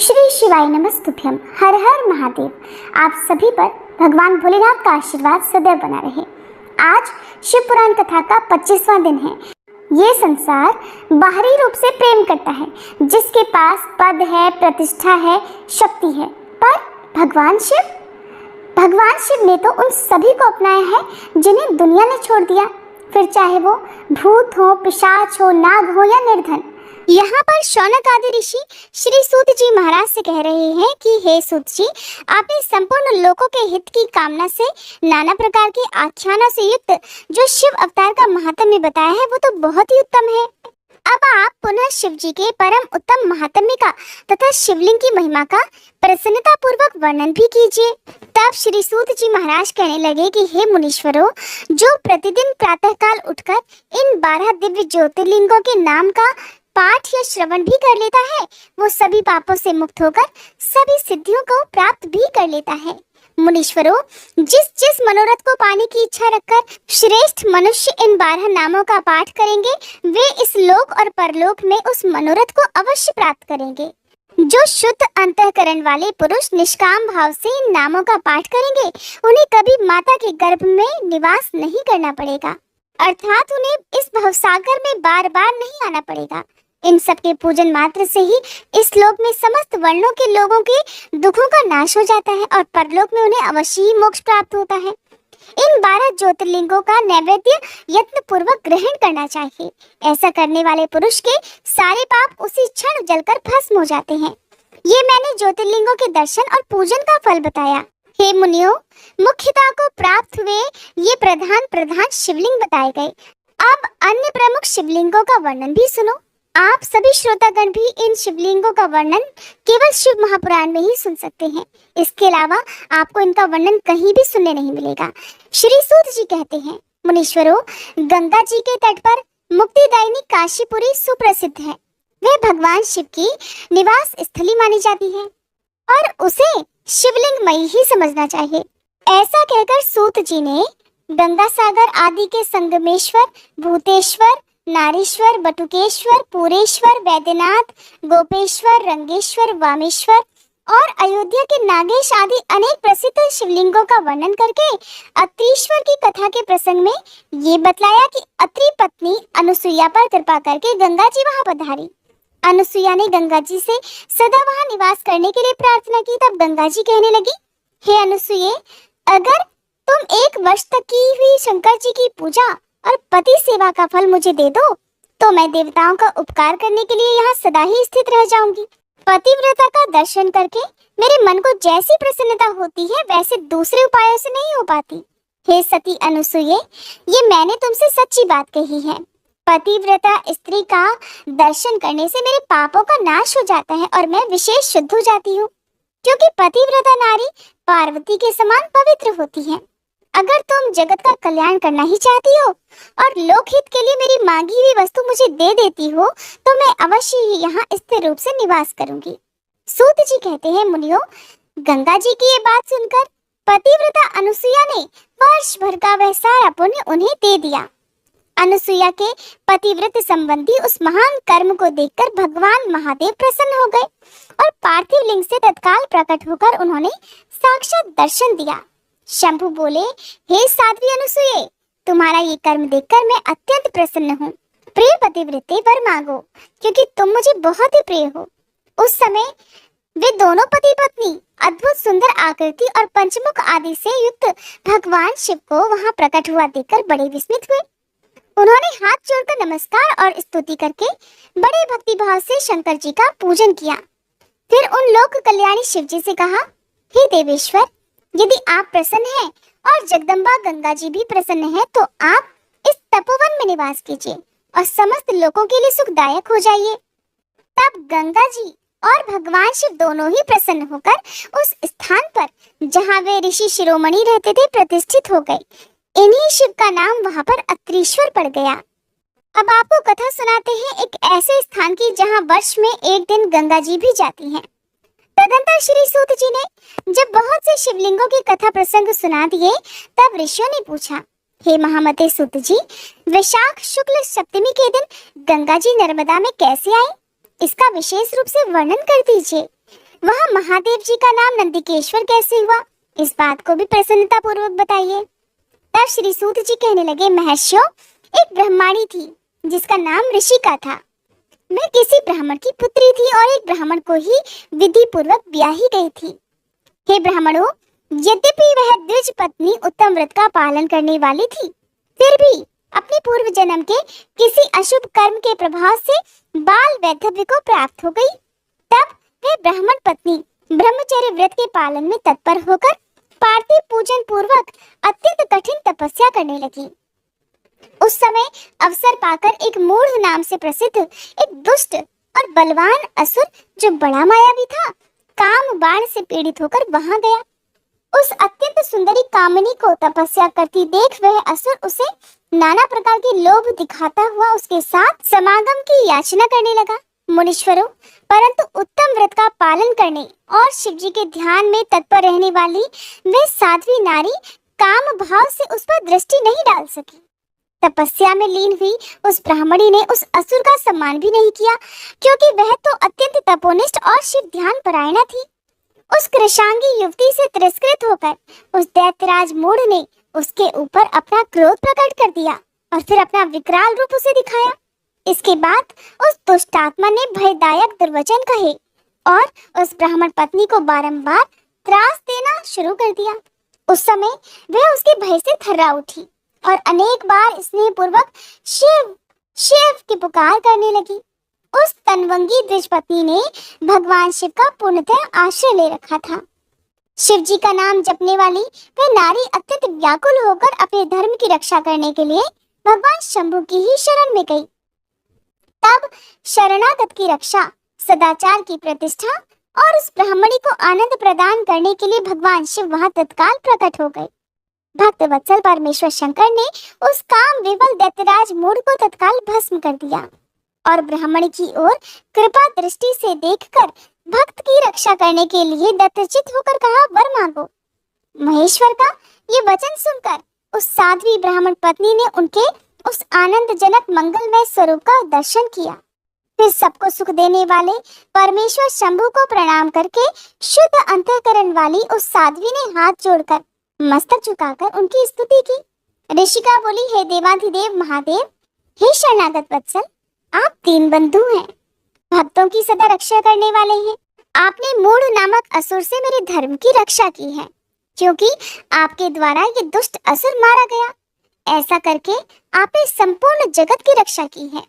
श्री शिवाय नमस्तुभ्यम। हर हर महादेव। आप सभी पर भगवान भोलेनाथ का आशीर्वाद सदैव बना रहे। आज शिव पुराण कथा का 25वां दिन है। ये संसार बाहरी रूप से प्रेम करता है, जिसके पास पद है, प्रतिष्ठा है, शक्ति है, पर भगवान शिव ने तो उन सभी को अपनाया है जिन्हें दुनिया ने छोड़ दिया, फिर चाहे वो भूत हो, पिशाच हो, नाग हो या निर्धन। यहाँ पर शौनक आदि ऋषि श्री सूत जी महाराज से कह रहे हैं कि हे सूत जी, आपने संपूर्ण लोकों के हित की कामना से नाना प्रकार के आख्यानों से युक्त जो शिव अवतार का महात्म्य बताया है वो तो बहुत ही उत्तम है। अब आप पुनः शिव जी के परम उत्तम महात्म्य का तथा शिवलिंग की महिमा का प्रसन्नता पूर्वक वर्णन भी कीजिए। तब श्री सूत जी महाराज कहने लगे कि हे मुनीश्वरों, जो प्रतिदिन प्रातःकाल उठकर इन 12 दिव्य ज्योतिर्लिंगों के नाम का पाठ या श्रवण भी कर लेता है, वो सभी पापों से मुक्त होकर सभी सिद्धियों को प्राप्त भी कर लेता है। मुनीश्वरों, जिस जिस मनोरथ को पाने की इच्छा रखकर श्रेष्ठ मनुष्य इन 12 नामों का पाठ करेंगे, वे इस लोक और परलोक में उस मनोरथ को अवश्य प्राप्त करेंगे। जो शुद्ध अंतःकरण वाले पुरुष निष्काम भाव से इन नामों का पाठ करेंगे, उन्हें कभी माता के गर्भ में निवास नहीं करना पड़ेगा, अर्थात उन्हें इस भवसागर में बार बार नहीं आना पड़ेगा। इन सब के पूजन मात्र से ही इस लोक में समस्त वर्णों के लोगों के दुखों का नाश हो जाता है और परलोक में उन्हें अवश्य ही मोक्ष प्राप्त होता है। इन 12 ज्योतिर्लिंगों का नैवेद्य यत्न पूर्वक ग्रहण करना चाहिए। ऐसा करने वाले पुरुष के सारे पाप उसी क्षण जलकर भस्म हो जाते हैं। ये मैंने ज्योतिर्लिंगों के दर्शन और पूजन का फल बताया। हे मुनियों, मुख्यता को प्राप्त हुए ये प्रधान शिवलिंग बताए गए। अब अन्य प्रमुख शिवलिंगों का वर्णन भी सुनो। आप सभी श्रोतागण भी इन शिवलिंगों का वर्णन केवल शिव महापुराण में ही सुन सकते हैं। इसके अलावा आपको इनका वर्णन कहीं भी सुनने नहीं मिलेगा। श्री सूत जी कहते हैं, मुनीश्वरों, गंगा जी के तट पर मुक्तिदायिनी काशीपुरी सुप्रसिद्ध है। वह भगवान शिव की निवास स्थली मानी जाती है और उसे शिवलिंग मई ही समझना चाहिए। ऐसा कहकर सूत जी ने गंगा सागर आदि के संगमेश्वर, भूतेश्वर, नारीश्वर, बटुकेश्वर, पूरेश्वर, वैद्यनाथ, गोपेश्वर, रंगेश्वर, वामेश्वर और अयोध्या के नागेश आदि अनेक प्रसिद्ध शिवलिंगों का वर्णन करके अत्रीश्वर की कथा के प्रसंग में ये बतलाया कि अत्रि पत्नी अनुसुईया पर कृपा करके गंगा जी वहां पधारी। अनुसुईया ने गंगा जी से सदा वहां निवास करने के लिए प्रार्थना की। तब गंगा जी कहने लगी, हे अनुसुईये, अगर तुम 1 वर्ष तक की हुई शंकर जी की पूजा और पति सेवा का फल मुझे दे दो, तो मैं देवताओं का उपकार करने के लिए यहाँ सदा ही स्थित रह जाऊंगी। पतिव्रता का दर्शन करके मेरे मन को जैसी प्रसन्नता होती है, वैसे दूसरे उपायों से नहीं हो पाती। हे सती अनुसुईये, ये मैंने तुमसे सच्ची बात कही है। पतिव्रता स्त्री का दर्शन करने से मेरे पापों का नाश हो जाता है और मैं विशेष शुद्ध हो जाती हूँ, क्योंकि पतिव्रता नारी पार्वती के समान पवित्र होती है। अगर तुम जगत का कल्याण करना ही चाहती हो और लोकहित के लिए मेरी मांगी हुई वस्तु मुझे दे देती हो, तो मैं अवश्य ही यहाँ स्थिर रूप से निवास करूंगी। सूत जी कहते हैं, मुनियों, गंगा जी की ये बात सुनकर पतिव्रता अनुसुईया ने वर्ष भर का वह सारा पुण्य उन्हें दे दिया। अनुसुईया के पतिव्रत संबंधी उस महान कर्म को देखकर भगवान महादेव प्रसन्न हो गए और पार्थिव लिंग से तत्काल प्रकट होकर उन्होंने साक्षात दर्शन दिया। शंभु बोले, हे साध्वी अनुसुईये, तुम्हारा ये कर्म देखकर मैं अत्यंत प्रसन्न हूँ। प्रिय पतिव्रते, वर मांगो, क्योंकि तुम मुझे बहुत ही प्रिय हो। उस समय वे दोनों पति पत्नी अद्भुत सुंदर आकृति और पंचमुख आदि से युक्त भगवान शिव को वहां प्रकट हुआ देखकर बड़े विस्मित हुए। उन्होंने हाथ जोड़कर नमस्कार और स्तुति करके बड़े भक्ति भाव से शंकर जी का पूजन किया। फिर उन लोक कल्याणी शिव जी से कहा, हे देवेश्वर, यदि आप प्रसन्न हैं और जगदम्बा गंगा जी भी प्रसन्न है, तो आप इस तपोवन में निवास कीजिए और समस्त लोगों के लिए सुखदायक हो जाइए। तब गंगा जी और भगवान शिव दोनों ही प्रसन्न होकर उस स्थान पर जहाँ वे ऋषि शिरोमणि रहते थे प्रतिष्ठित हो गए। इन्हीं शिव का नाम वहाँ पर अत्रीश्वर पड़ गया। अब आपको कथा सुनाते हैं एक ऐसे स्थान की जहाँ वर्ष में एक दिन गंगा जी भी जाती हैं। तदंतर श्री सूत जी ने जब बहुत से शिवलिंगों की कथा प्रसंग सुना दिए, तब ऋषियों ने पूछा, हे महामते सूत जी, वैशाख शुक्ल सप्तमी के दिन गंगा जी नर्मदा में कैसे आई? इसका विशेष रूप से वर्णन कर दीजिए। वह महादेव जी का नाम नंदिकेश्वर कैसे हुआ, इस बात को भी प्रसन्नता पूर्वक बताइए। तब श्री सूत जी कहने लगे, महर्षियों, एक ब्रह्माणी थी जिसका नाम ऋषिका था। मैं किसी ब्राह्मण की पुत्री थी और एक ब्राह्मण को ही विधि पूर्वक ब्याही गई थी। हे ब्राह्मणों, यद्यपि वह द्विज पत्नी उत्तम व्रत का पालन करने वाली थी, फिर भी अपने पूर्व जन्म के किसी अशुभ कर्म के प्रभाव से बाल वैधव्य को प्राप्त हो गई। तब वह ब्राह्मण पत्नी ब्रह्मचर्य व्रत के पालन में तत्पर होकर पार्थिव पूजन पूर्वक अत्यंत कठिन तपस्या करने लगी। उस समय अवसर पाकर एक मूढ़ नाम से प्रसिद्ध एक दुष्ट और बलवान असुर, जो बड़ा मायावी था, काम बाण से पीड़ित होकर वहां गया। उस अत्यंत सुंदरी कामिनी को तपस्या करती देख वह असुर उसे नाना प्रकार के लोभ दिखाता हुआ उसके साथ समागम की याचना करने लगा। मुनीश्वरों, परंतु उत्तम व्रत का पालन करने और शिव जी के ध्यान में तत्पर रहने वाली वह साध्वी नारी काम भाव से उस पर दृष्टि नहीं डाल सकी। तपस्या में लीन हुई उस ब्राह्मणी ने उस असुर का सम्मान भी नहीं किया, क्योंकि वह तो अत्यंत तपोनिष्ठ और शिव ध्यान परायणा थी। उस कृशांगी युवती से तिरस्कृत होकर उस दैत्यराज मूढ़ ने उसके ऊपर अपना क्रोध प्रकट कर दिया और फिर अपना विकराल रूप उसे दिखाया। इसके बाद उस दुष्टात्मा ने भयदायक दुर्वचन कहे और उस ब्राह्मण पत्नी को बारंबार त्रास देना शुरू कर दिया। उस समय वह उसके भय से थर्रा उठी और अनेक बार स्नेहपूर्वक शिव शिव की पुकार करने लगी। उस तनवंगी द्विज पत्नी ने भगवान शिव का पूर्णतः आश्रय ले रखा था। शिव जी का नाम जपने वाली वह नारी अत्यंत व्याकुल होकर अपने धर्म की रक्षा करने के लिए भगवान शंभु की ही शरण में गई। तब शरणागत की रक्षा, सदाचार की प्रतिष्ठा और उस ब्राह्मणी को आनंद प्रदान करने के लिए भगवान शिव वहां तत्काल प्रकट हो गए। भक्त वत्सल परमेश्वर शंकर ने उस काम विवल दैत्यराज मूढ़ को तत्काल भस्म कर दिया और ब्राह्मणी की ओर कृपा दृष्टि से देखकर भक्त की रक्षा करने के लिए दत्तचित होकर कहा, वर मांगो। महेश्वर का ये वचन सुनकर उस साध्वी ब्राह्मण पत्नी ने उनके उस आनंदजनक मंगलमय स्वरूप का दर्शन किया। फिर सबको सुख देने वाले परमेश्वर शंभु को प्रणाम करके शुद्ध अंतःकरण वाली उस साध्वी ने हाथ जोड़कर मस्तक झुकाकर उनकी स्तुति की। ऋषिका बोली, हे देवाधिदेव महादेव, हे शरणागत वत्सल, आप तीन बंधु हैं, भक्तों की सदा रक्षा करने वाले हैं। आपने मूढ़ नामक असुर से मेरे धर्म की रक्षा की है, क्योंकि आपके द्वारा ये दुष्ट असुर मारा गया। ऐसा करके आपने संपूर्ण जगत की रक्षा की है।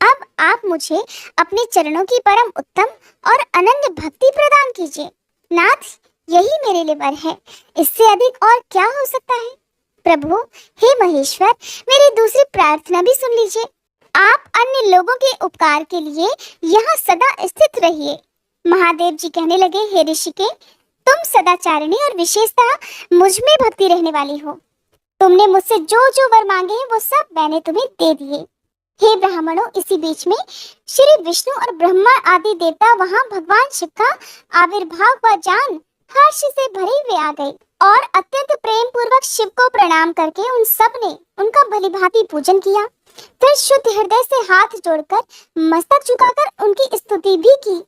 अब आप मुझे अपने चरणों की परम उत्तम और अनन्य भक्ति प्रदान कीजिए। नाथ, यही मेरे लिए वर है, इससे अधिक और क्या हो सकता है। प्रभु, हे महेश्वर, मेरी दूसरी प्रार्थना भी सुन लीजिए। आप अन्य लोगों के उपकार के लिए यहाँ सदा स्थित रहिए। महादेव जी कहने लगे, हे ऋषिके, तुम सदाचारिणी और विशेषतः मुझ में भक्ति रहने वाली हो। तुमने मुझसे जो जो वर मांगे हैं वो सब मैंने तुम्हें दे दिए। हे ब्राह्मणों, इसी बीच में श्री विष्णु और ब्रह्मा आदि देवता वहां भगवान शिव का आविर्भाव हुआ जान हर्ष से भरे हुए आ गए और अत्यंत प्रेम पूर्वक शिव को प्रणाम करके उन सब ने उनका भलीभांति पूजन किया। फिर शुद्ध हृदय से हाथ जोड़कर मस्तक झुकाकर उनकी स्तुति भी की।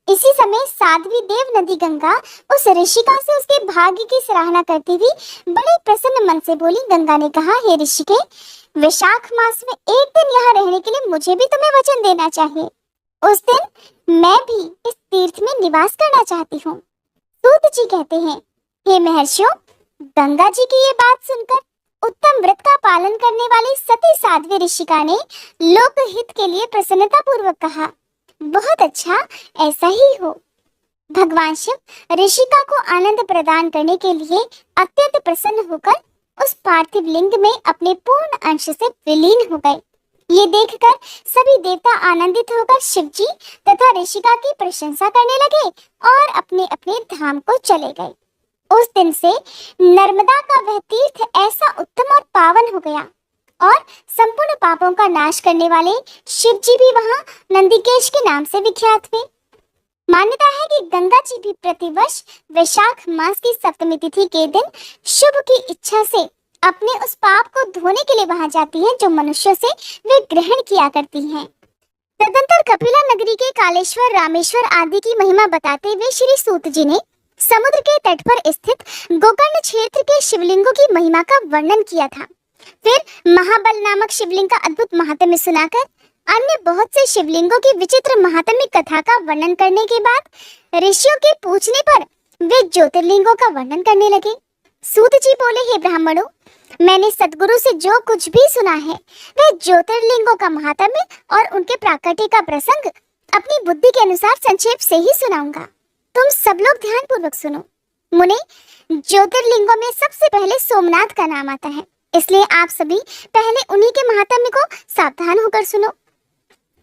इसी समय साध्वी देव नदी गंगा उस ऋषिका से उसके भाग्य की सराहना करती हुई बड़े प्रसन्न मन से बोली। गंगा ने कहा, हे ऋषिके, वैशाख मास में एक दिन यहाँ रहने के लिए मुझे भी तुम्हें वचन देना चाहिए। उस दिन मैं भी इस तीर्थ में निवास करना चाहती हूँ। सूत जी कहते हैं, हे महर्षियों, गंगा जी की ये बात सुनकर उत्तम व्रत का पालन करने वाली सती साध्वी ऋषिका ने लोकहित के लिए प्रसन्नता पूर्वक कहा, बहुत अच्छा, ऐसा ही हो। भगवान शिव ऋषिका को आनंद प्रदान करने के लिए अत्यंत प्रसन्न होकर उस पार्थिव लिंग में अपने पूर्ण अंश से विलीन हो गए। ये देखकर सभी देवता आनंदित होकर शिव जी तथा ऋषिका की प्रशंसा करने लगे और अपने अपने धाम को चले गए। उस दिन से नर्मदा का वह तीर्थ ऐसा उत्तम और पावन हो गया और संपूर्ण पापों का नाश करने वाले शिव जी भी वहां नंदिकेश के नाम से विख्यात हुए। मान्यता है कि गंगा जी भी प्रतिवर्ष वैशाख मास की सप्तमी तिथि के दिन शुभ की इच्छा से अपने उस पाप को धोने के लिए वहां जाती हैं जो मनुष्यों से वे ग्रहण किया करती हैं। तदंतर कपिला नगरी के कालेश्वर, रामेश्वर आदि की महिमा बताते हुए श्री सूत जी ने समुद्र के तट पर स्थित गोकर्ण क्षेत्र के शिवलिंगों की महिमा का वर्णन किया था। फिर महाबल नामक शिवलिंग का अद्भुत महात्म्य सुनाकर अन्य बहुत से शिवलिंगों की विचित्र महात्म्य कथा का वर्णन करने के बाद ऋषियों के पूछने पर वे ज्योतिर्लिंगों का वर्णन करने लगे। सूत जी बोले, हे ब्राह्मणों, मैंने सदगुरु से जो कुछ भी सुना है वह ज्योतिर्लिंगों का महात्म्य और उनके प्राकट्य का प्रसंग अपनी बुद्धि के अनुसार संक्षेप से ही सुनाऊंगा। तुम सब लोग ध्यान पूर्वक सुनो। मुने, ज्योतिर्लिंगों में सबसे पहले सोमनाथ का नाम आता है, इसलिए आप सभी पहले उन्हीं के महात्म्य को सावधान होकर सुनो।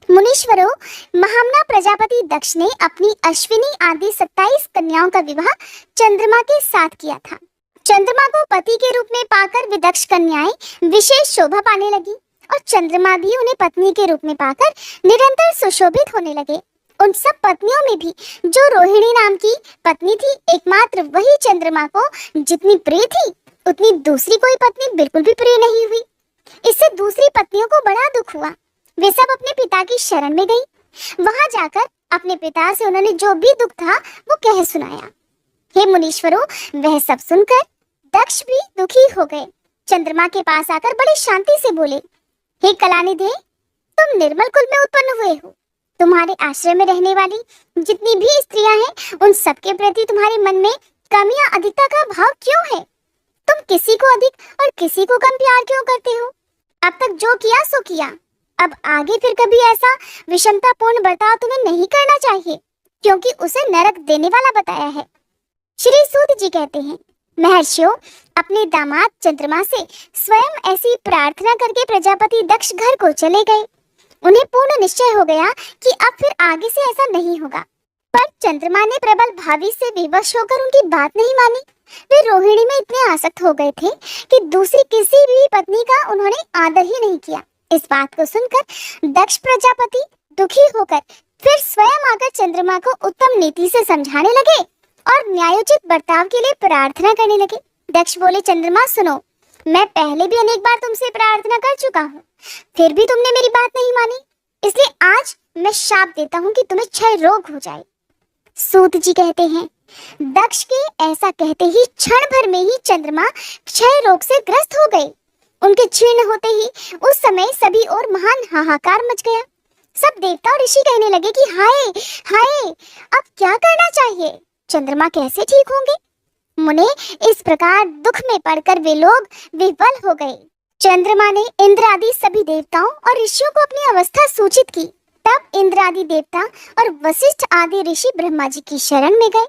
मुनीश्वरों, महामना प्रजापति दक्ष ने अपनी अश्विनी आदि 27 कन्याओं का विवाह चंद्रमा के साथ किया था। चंद्रमा को पति के रूप में पाकर विदक्ष कन्याएं विशेष शोभा पाने लगी और चंद्रमा भी उन्हें पत्नी के रूप में पाकर निरंतर सुशोभित होने लगे। उन सब पत्नियों में भी जो रोहिणी नाम की पत्नी थी, एकमात्र वही चंद्रमा को जितनी प्रिय थी उतनी दूसरी कोई पत्नी बिल्कुल भी प्रिय नहीं हुई। इससे दूसरी पत्नियों को बड़ा दुख हुआ। वे सब अपने पिता की शरण में गई। वहां जाकर अपने पिता से उन्होंने जो भी दुख था वो कह सुनाया। हे मुनीश्वरों, वह सब सुनकर दक्ष भी दुखी हो गए। चंद्रमा के पास आकर बड़ी शांति से बोले, हे कलानिधे, तुम निर्मल कुल में उत्पन्न हुए हो। तुम्हारे आश्रय में रहने वाली जितनी भी स्त्रियां हैं उन सबके प्रति तुम्हारे मन में कम या अधिकता का भाव क्यों है? तुम किसी को अधिक और किसी को कम प्यार क्यों करते हो? अब तक जो किया सो किया, अब आगे फिर कभी ऐसा विषमतापूर्ण बर्ताव तुम्हें नहीं करना चाहिए, क्योंकि उसे नरक देने वाला बताया है। श्री सूत जी कहते हैं, महर्षियों, अपने दामाद चंद्रमा से स्वयं ऐसी प्रार्थना करके प्रजापति दक्ष घर को चले गए। उन्हें पूर्ण निश्चय हो गया कि अब फिर आगे से ऐसा नहीं होगा, पर चंद्रमा ने प्रबल भावी से विवश होकर उनकी बात नहीं मानी। वे रोहिणी में इतने आसक्त हो गए थे कि दूसरी किसी भी पत्नी का उन्होंने आदर ही नहीं किया। इस बात को सुनकर दक्ष प्रजापति दुखी होकर फिर स्वयं आकर चंद्रमा को उत्तम नीति से समझाने लगे और न्यायोचित बर्ताव के लिए प्रार्थना करने लगे। दक्ष बोले, चंद्रमा सुनो, मैं पहले भी अनेक बार तुमसे प्रार्थना कर चुका हूँ, फिर भी तुमने मेरी बात नहीं मानी, इसलिए आज मैं शाप देता हूँ कि तुम्हें क्षय रोग हो जाए। सूत जी कहते हैं, दक्ष के ऐसा कहते ही क्षण भर में ही चंद्रमा क्षय रोग से ग्रस्त हो गए। उनके क्षीण होते ही उस समय सभी और महान हाहाकार मच गया। सब देवता और ऋषि कहने लगे कि हाय हाय, अब क्या करना चाहिए? चंद्रमा कैसे ठीक होंगे? मुने, इस प्रकार दुख में पड़कर वे लोग विह्वल हो गए। चंद्रमा ने इंद्र आदि सभी देवताओं और ऋषियों को अपनी अवस्था सूचित की। तब इंद्र आदि देवता और वशिष्ठ आदि ऋषि ब्रह्मा जी की शरण में गए।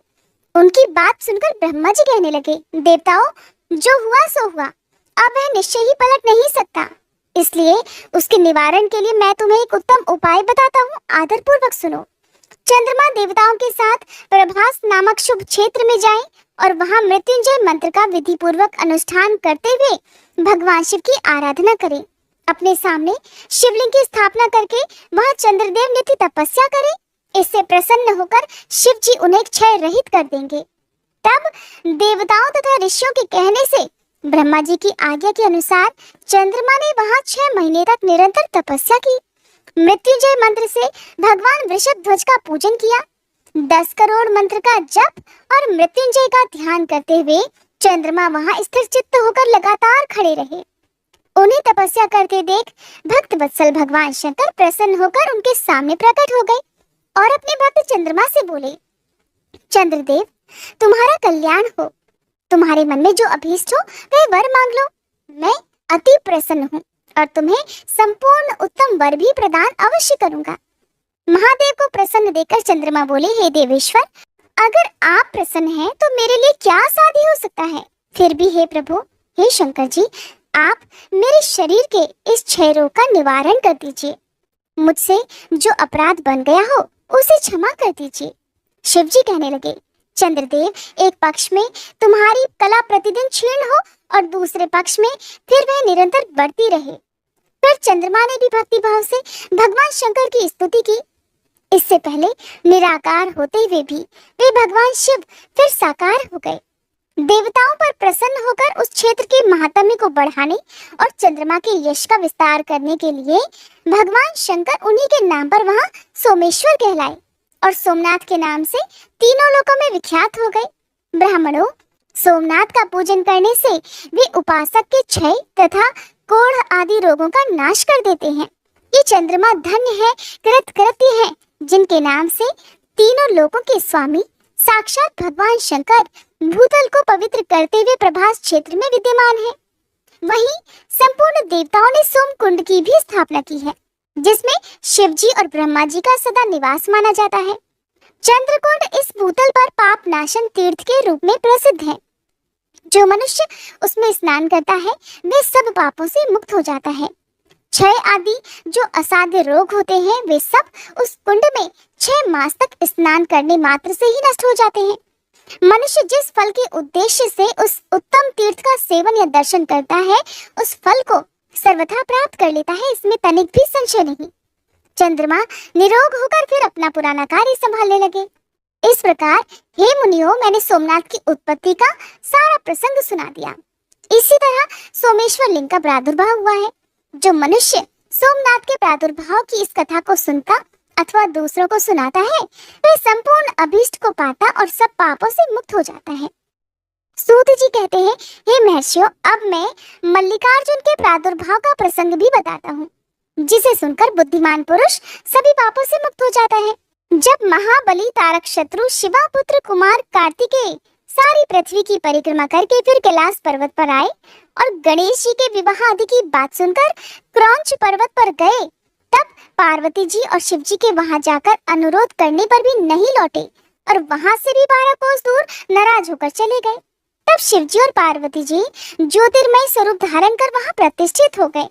उनकी बात सुनकर ब्रह्मा जी कहने लगे, देवताओं, जो हुआ सो हुआ, अब वह निश्चय ही पलट नहीं सकता, इसलिए उसके निवारण के लिए मैं तुम्हें एक उत्तम उपाय बताता हूँ, आदर पूर्वक सुनो। चंद्रमा देवताओं के साथ प्रभास नामक शुभ क्षेत्र में जाएं और वहां मृत्युंजय मंत्र का विधि पूर्वक अनुष्ठान करते हुए भगवान शिव की आराधना करें। अपने सामने शिवलिंग की स्थापना करके वहां चंद्रदेव नित्य तपस्या करें। इससे प्रसन्न होकर शिव जी उन्हें क्षय रहित कर देंगे। तब देवताओं तथा ऋषियों के कहने से ब्रह्मा जी की आज्ञा के अनुसार चंद्रमा ने वहां 6 महीने तक निरंतर तपस्या की। मृत्युंजय मंत्र से भगवान वृषभ ध्वज का पूजन किया। 10 करोड़ मंत्र का जप और मृत्युंजय का ध्यान करते हुए चंद्रमा वहां स्थिर चित्त होकर लगातार खड़े रहे। उन्हें तपस्या करते देख भक्त वत्सल भगवान शंकर प्रसन्न होकर उनके सामने प्रकट हो गए और अपने भक्त चंद्रमा से बोले, चंद्रदेव, तुम्हारा कल्याण हो। तुम्हारे मन में जो अभीष्ट हो वह वर मांग लो। मैं अति प्रसन्न हूँ और तुम्हें संपूर्ण उत्तम वर भी प्रदान अवश्य करूंगा। महादेव को प्रसन्न देखकर चंद्रमा बोले, हे देवेश्वर, अगर आप प्रसन्न हैं तो मेरे लिए क्या साध्य हो सकता है? फिर भी हे प्रभु, हे शंकर जी, आप मेरे शरीर के इस क्षय रोग का निवारण कर दीजिए। मुझसे जो अपराध बन गया हो उसे क्षमा कर दीजिए। शिव जी कहने लगे, चंद्रदेव, एक पक्ष में तुम्हारी कला प्रतिदिन क्षीण हो और दूसरे पक्ष में फिर वह निरंतर बढ़ती रहे। फिर चंद्रमा ने भी भक्ति भाव से भगवान शंकर की स्तुति की। इससे पहले निराकार होते हुए भी वे भगवान शिव फिर साकार हो गए। देवताओं पर प्रसन्न होकर उस क्षेत्र के महात्म्य को बढ़ाने और चंद्रमा के यश का विस्तार करने के लिए भगवान शंकर उन्हीं के नाम पर वहां सोमेश्वर कहलाए और सोमनाथ के नाम से तीनों लोकों में विख्यात हो गए। ब्राह्मणों, सोमनाथ का पूजन करने से वे उपासक के क्षय तथा कोढ़ आदि रोगों का नाश कर देते हैं। ये चंद्रमा धन्य है, कृतकृत्य है, जिनके नाम से तीनों लोकों के स्वामी साक्षात भगवान शंकर भूतल को पवित्र करते हुए प्रभास क्षेत्र में विद्यमान है। वहीं संपूर्ण देवताओं ने सोम कुंड की भी स्थापना की है, जिसमें शिव जी और ब्रह्मा जी का सदा निवास माना जाता है। चंद्रकुंड इस भूतल पर पाप नाशन तीर्थ के रूप में प्रसिद्ध है। जो मनुष्य उसमें स्नान करता है वे सब पापों से मुक्त हो जाता है। क्षय आदि जो असाध्य रोग होते हैं वे सब उस कुंड में 6 मास तक स्नान करने मात्र से ही नष्ट हो जाते हैं। मनुष्य जिस फल के उद्देश्य से उस उत्तम तीर्थ का सेवन या दर्शन करता है उस फल को सर्वथा प्राप्त कर लेता है, इसमें तनिक भी संशय नहीं। चंद्रमा निरोग होकर फिर अपना पुराना कार्य संभालने लगे। इस प्रकार हे मुनियों, मैंने सोमनाथ की उत्पत्ति का सारा प्रसंग सुना दिया। इसी तरह सोमेश्वर लिंग का प्रादुर्भाव हुआ है। जो मनुष्य सोमनाथ के प्रादुर्भाव की इस कथा को सुनता अथवा दूसरों को सुनाता है वह संपूर्ण अभीष्ट को पाता और सब पापों से मुक्त हो जाता है। सूत जी कहते हैं, हे महर्षियों, अब मैं मल्लिकार्जुन के प्रादुर्भाव का प्रसंग भी बताता हूँ, जिसे सुनकर बुद्धिमान पुरुष सभी पापों से मुक्त हो जाता है। जब महाबली तारक शत्रु शिवा पुत्र कुमार कार्तिकेय सारी पृथ्वी की परिक्रमा करके फिर कैलाश पर्वत पर आए और गणेश जी के विवाह आदि की बात सुनकर क्रौंच पर्वत पर गए, तब पार्वती जी और शिव जी के वहां जाकर अनुरोध करने पर भी नहीं लौटे और वहां से भी 12 कोस दूर नाराज होकर चले गए। तब शिव जी और पार्वती जी ज्योतिर्मय स्वरूप धारण कर वहां प्रतिष्ठित हो गए।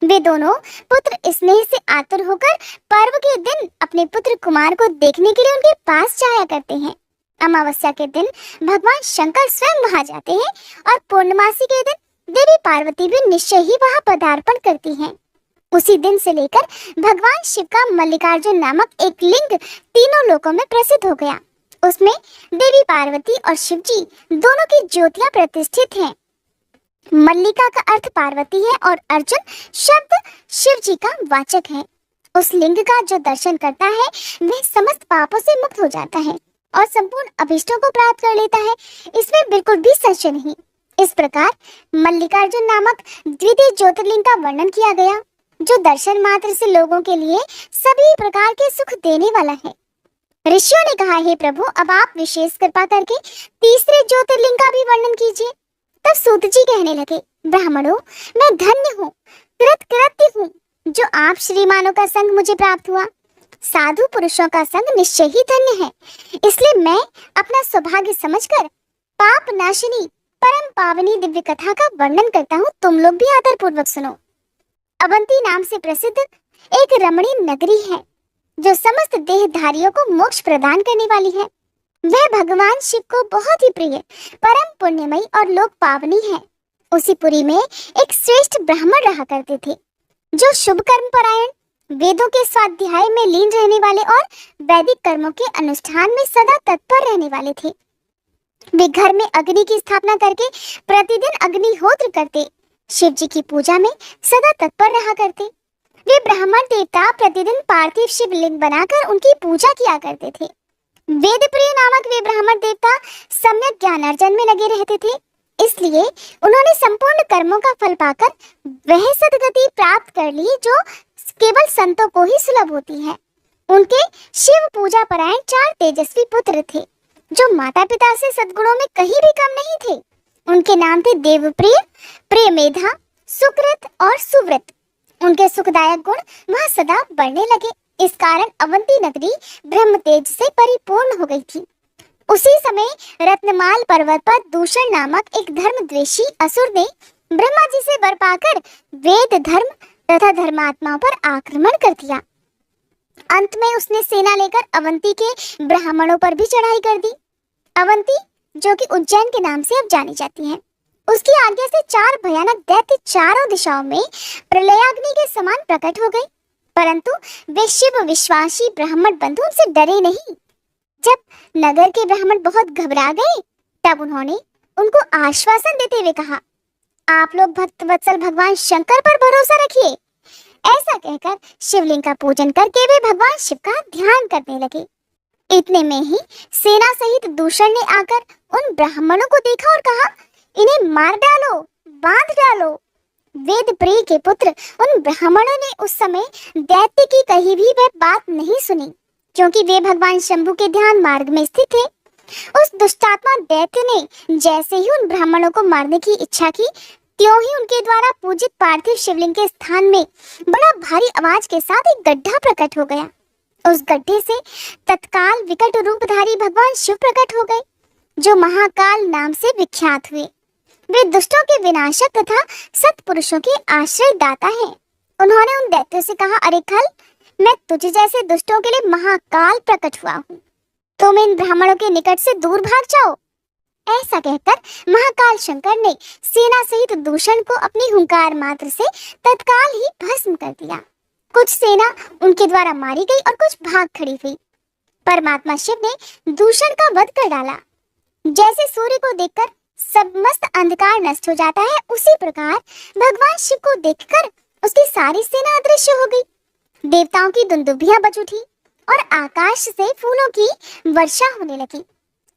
वे दोनों पुत्र स्नेह से आतुर होकर पर्व के दिन अपने पुत्र कुमार को देखने के लिए उनके पास जाया करते हैं। अमावस्या के दिन भगवान शंकर स्वयं वहां जाते हैं और पूर्णमासी के दिन देवी पार्वती भी निश्चय ही वहां पदार्पण करती हैं। उसी दिन से लेकर भगवान शिव का मल्लिकार्जुन नामक एक लिंग तीनों लोकों में प्रसिद्ध हो गया। उसमें देवी पार्वती और शिव जी दोनों की ज्योतियां प्रतिष्ठित हैं। मल्लिका का अर्थ पार्वती है और अर्जुन शब्द शिव जी का वाचक है। उस लिंग का जो दर्शन करता है वह समस्त पापों से मुक्त हो जाता है और संपूर्ण अभिष्टों को प्राप्त कर लेता है, इसमें बिल्कुल भी संशय नहीं। इस प्रकार मल्लिकार्जुन नामक द्वितीय ज्योतिर्लिंग का वर्णन किया गया, जो दर्शन मात्र से लोगों के लिए सभी प्रकार के सुख देने वाला है। ऋषियों ने कहा, हे प्रभु, अब आप विशेष कृपा करके तीसरे ज्योतिर्लिंग का भी वर्णन कीजिए। तब सूत जी कहने लगे, ब्राह्मणों, मैं धन्य हूँ, कृतकृत्य हूँ, जो आप श्रीमानों का संग मुझे प्राप्त हुआ। साधु पुरुषों का संग निश्चय ही धन्य है, इसलिए मैं अपना सौभाग्य समझकर पाप नाशिनी परम पावनी दिव्य कथा का वर्णन करता हूँ। तुम लोग भी आदर पूर्वक सुनो। अवंती नाम से प्रसिद्ध एक रमणीय नगरी है, जो समस्त देहधारियों को मोक्ष प्रदान करने वाली है। वह भगवान शिव को बहुत ही प्रिय, परम पुण्यमयी और लोक पावनी है। उसी पुरी में एक श्रेष्ठ ब्राह्मण रहा करते थे, जो शुभ कर्म परायण, वेदों के स्वाध्याय में लीन रहने वाले और वैदिक कर्मों के अनुष्ठान में सदा तत्पर रहने वाले थे। वे घर में अग्नि की स्थापना करके प्रतिदिन अग्निहोत्र करते, शिव जी की पूजा में सदा तत्पर रहा करते। वे ब्राह्मण देवता प्रतिदिन पार्थिव शिवलिंग बनाकर उनकी पूजा किया करते थे। वेदप्रिय नामक वे ब्राह्मण देवता सम्यक ज्ञानार्जन में लगे रहते थे, इसलिए उन्होंने संपूर्ण कर्मों का फल पाकर वह सद्गति प्राप्त कर ली जो केवल संतों को ही सुलभ होती है। उनके शिव पूजा परायण 4 तेजस्वी पुत्र थे, जो माता पिता से सद्गुणों में कहीं भी कम नहीं थे। उनके नाम थे देवप्रिय, प्रियमेधा, सुकृत और सुव्रत। उनके सुखदायक गुण वहाँ सदा बढ़ने लगे। इस कारण अवंती नगरी ब्रह्म तेज से परिपूर्ण हो गई थी। उसी समय रत्नमाल पर्वत पर दूषण नामक एक धर्मद्वेषी असुर ने ब्रह्मा जी से वर पाकर वेद धर्म तथा धर्मात्माओं पर आक्रमण कर दिया। अंत में उसने सेना लेकर अवंती के ब्राह्मणों पर भी चढ़ाई कर दी। अवंती, जो कि उज्जैन के नाम से अब जानी जाती है, उसकी आज्ञा से 4 भयानक दैत्य चारों दिशाओं में प्रलयाग्नि के समान प्रकट हो गए, परंतु वे शिव विश्वासी ब्राह्मण बंधु से डरे नहीं। जब नगर के ब्राह्मण बहुत घबरा गए, तब उन्होंने उनको आश्वासन देते हुए कहा, आप लोग भक्त वत्सल भगवान शंकर पर भरोसा रखिए। ऐसा कहकर शिवलिंग का पूजन करके वे भगवान शिव का ध्यान करने लगे। इतने में ही सेना सहित दूषण ने आकर उन ब्राह्मणों को देखा और कहा, इन्हें मार डालो, बांध डालो। वेद प्रिय के पुत्र उन ब्राह्मणों ने उस समय दैत्य की कही भी वह बात नहीं सुनी, क्योंकि वे भगवान शंभु के ध्यान मार्ग में स्थित थे। उस दुष्टात्मा दैत्य ने जैसे ही उन ब्राह्मणों को मारने की इच्छा की, त्यों ही उनके द्वारा पूजित पार्थिव शिवलिंग के स्थान में बड़ा भारी आवाज के साथ एक गड्ढा प्रकट हो गया। उस गड्ढे से तत्काल विकट रूपधारी भगवान शिव प्रकट हो गए, जो महाकाल नाम से विख्यात हुए। वे दुष्टों के विनाशक तथा सत्पुरुषों के आश्रय दाता हैं। उन्होंने उन दैत्यों से कहा, अरे खल, मैं तुझ जैसे दुष्टों के लिए महाकाल प्रकट हुआ हूँ, तुम इन ब्राह्मणों के निकट से दूर भाग जाओ। ऐसा कहकर महाकाल शंकर ने सेना सहित दूषण को अपनी हुंकार मात्र से तत्काल ही भस्म कर दिया। कुछ सेना उनके द्वारा मारी गई और कुछ भाग खड़ी हुई। परमात्मा शिव ने दूषण का वध कर डाला। जैसे सूर्य को देखकर समस्त अंधकार नष्ट हो जाता है, उसी प्रकार भगवान शिव को देखकर उसकी सारी सेना अदृश्य हो गई। देवताओं की दुंदुभियां बज उठी और आकाश से फूलों की वर्षा होने लगी।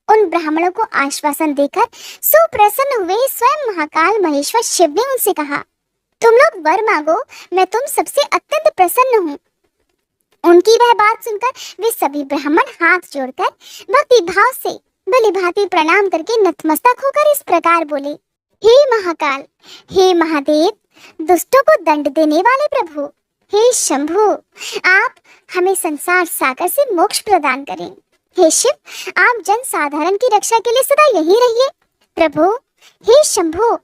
उन ब्राह्मणों को आश्वासन देकर सुप्रसन्न हुए स्वयं महाकाल महेश्वर शिव ने उनसे कहा, तुम लोग वर मांगो, मैं तुम सबसे अत्यंत प्रसन्न हूँ। उनकी वह बात सुनकर वे सभी ब्राह्मण हाथ जोड़कर भक्ति भाव से भली भांति प्रणाम करके नतमस्तक होकर इस प्रकार बोले, हे महाकाल, हे महादेव, दुष्टों को दंड देने वाले प्रभु, हे शंभु, आप हमें संसार सागर से मोक्ष प्रदान करें। हे शिव, आप जन साधारण की रक्षा के लिए सदा यहीं रहिए। प्रभु, हे शंभु,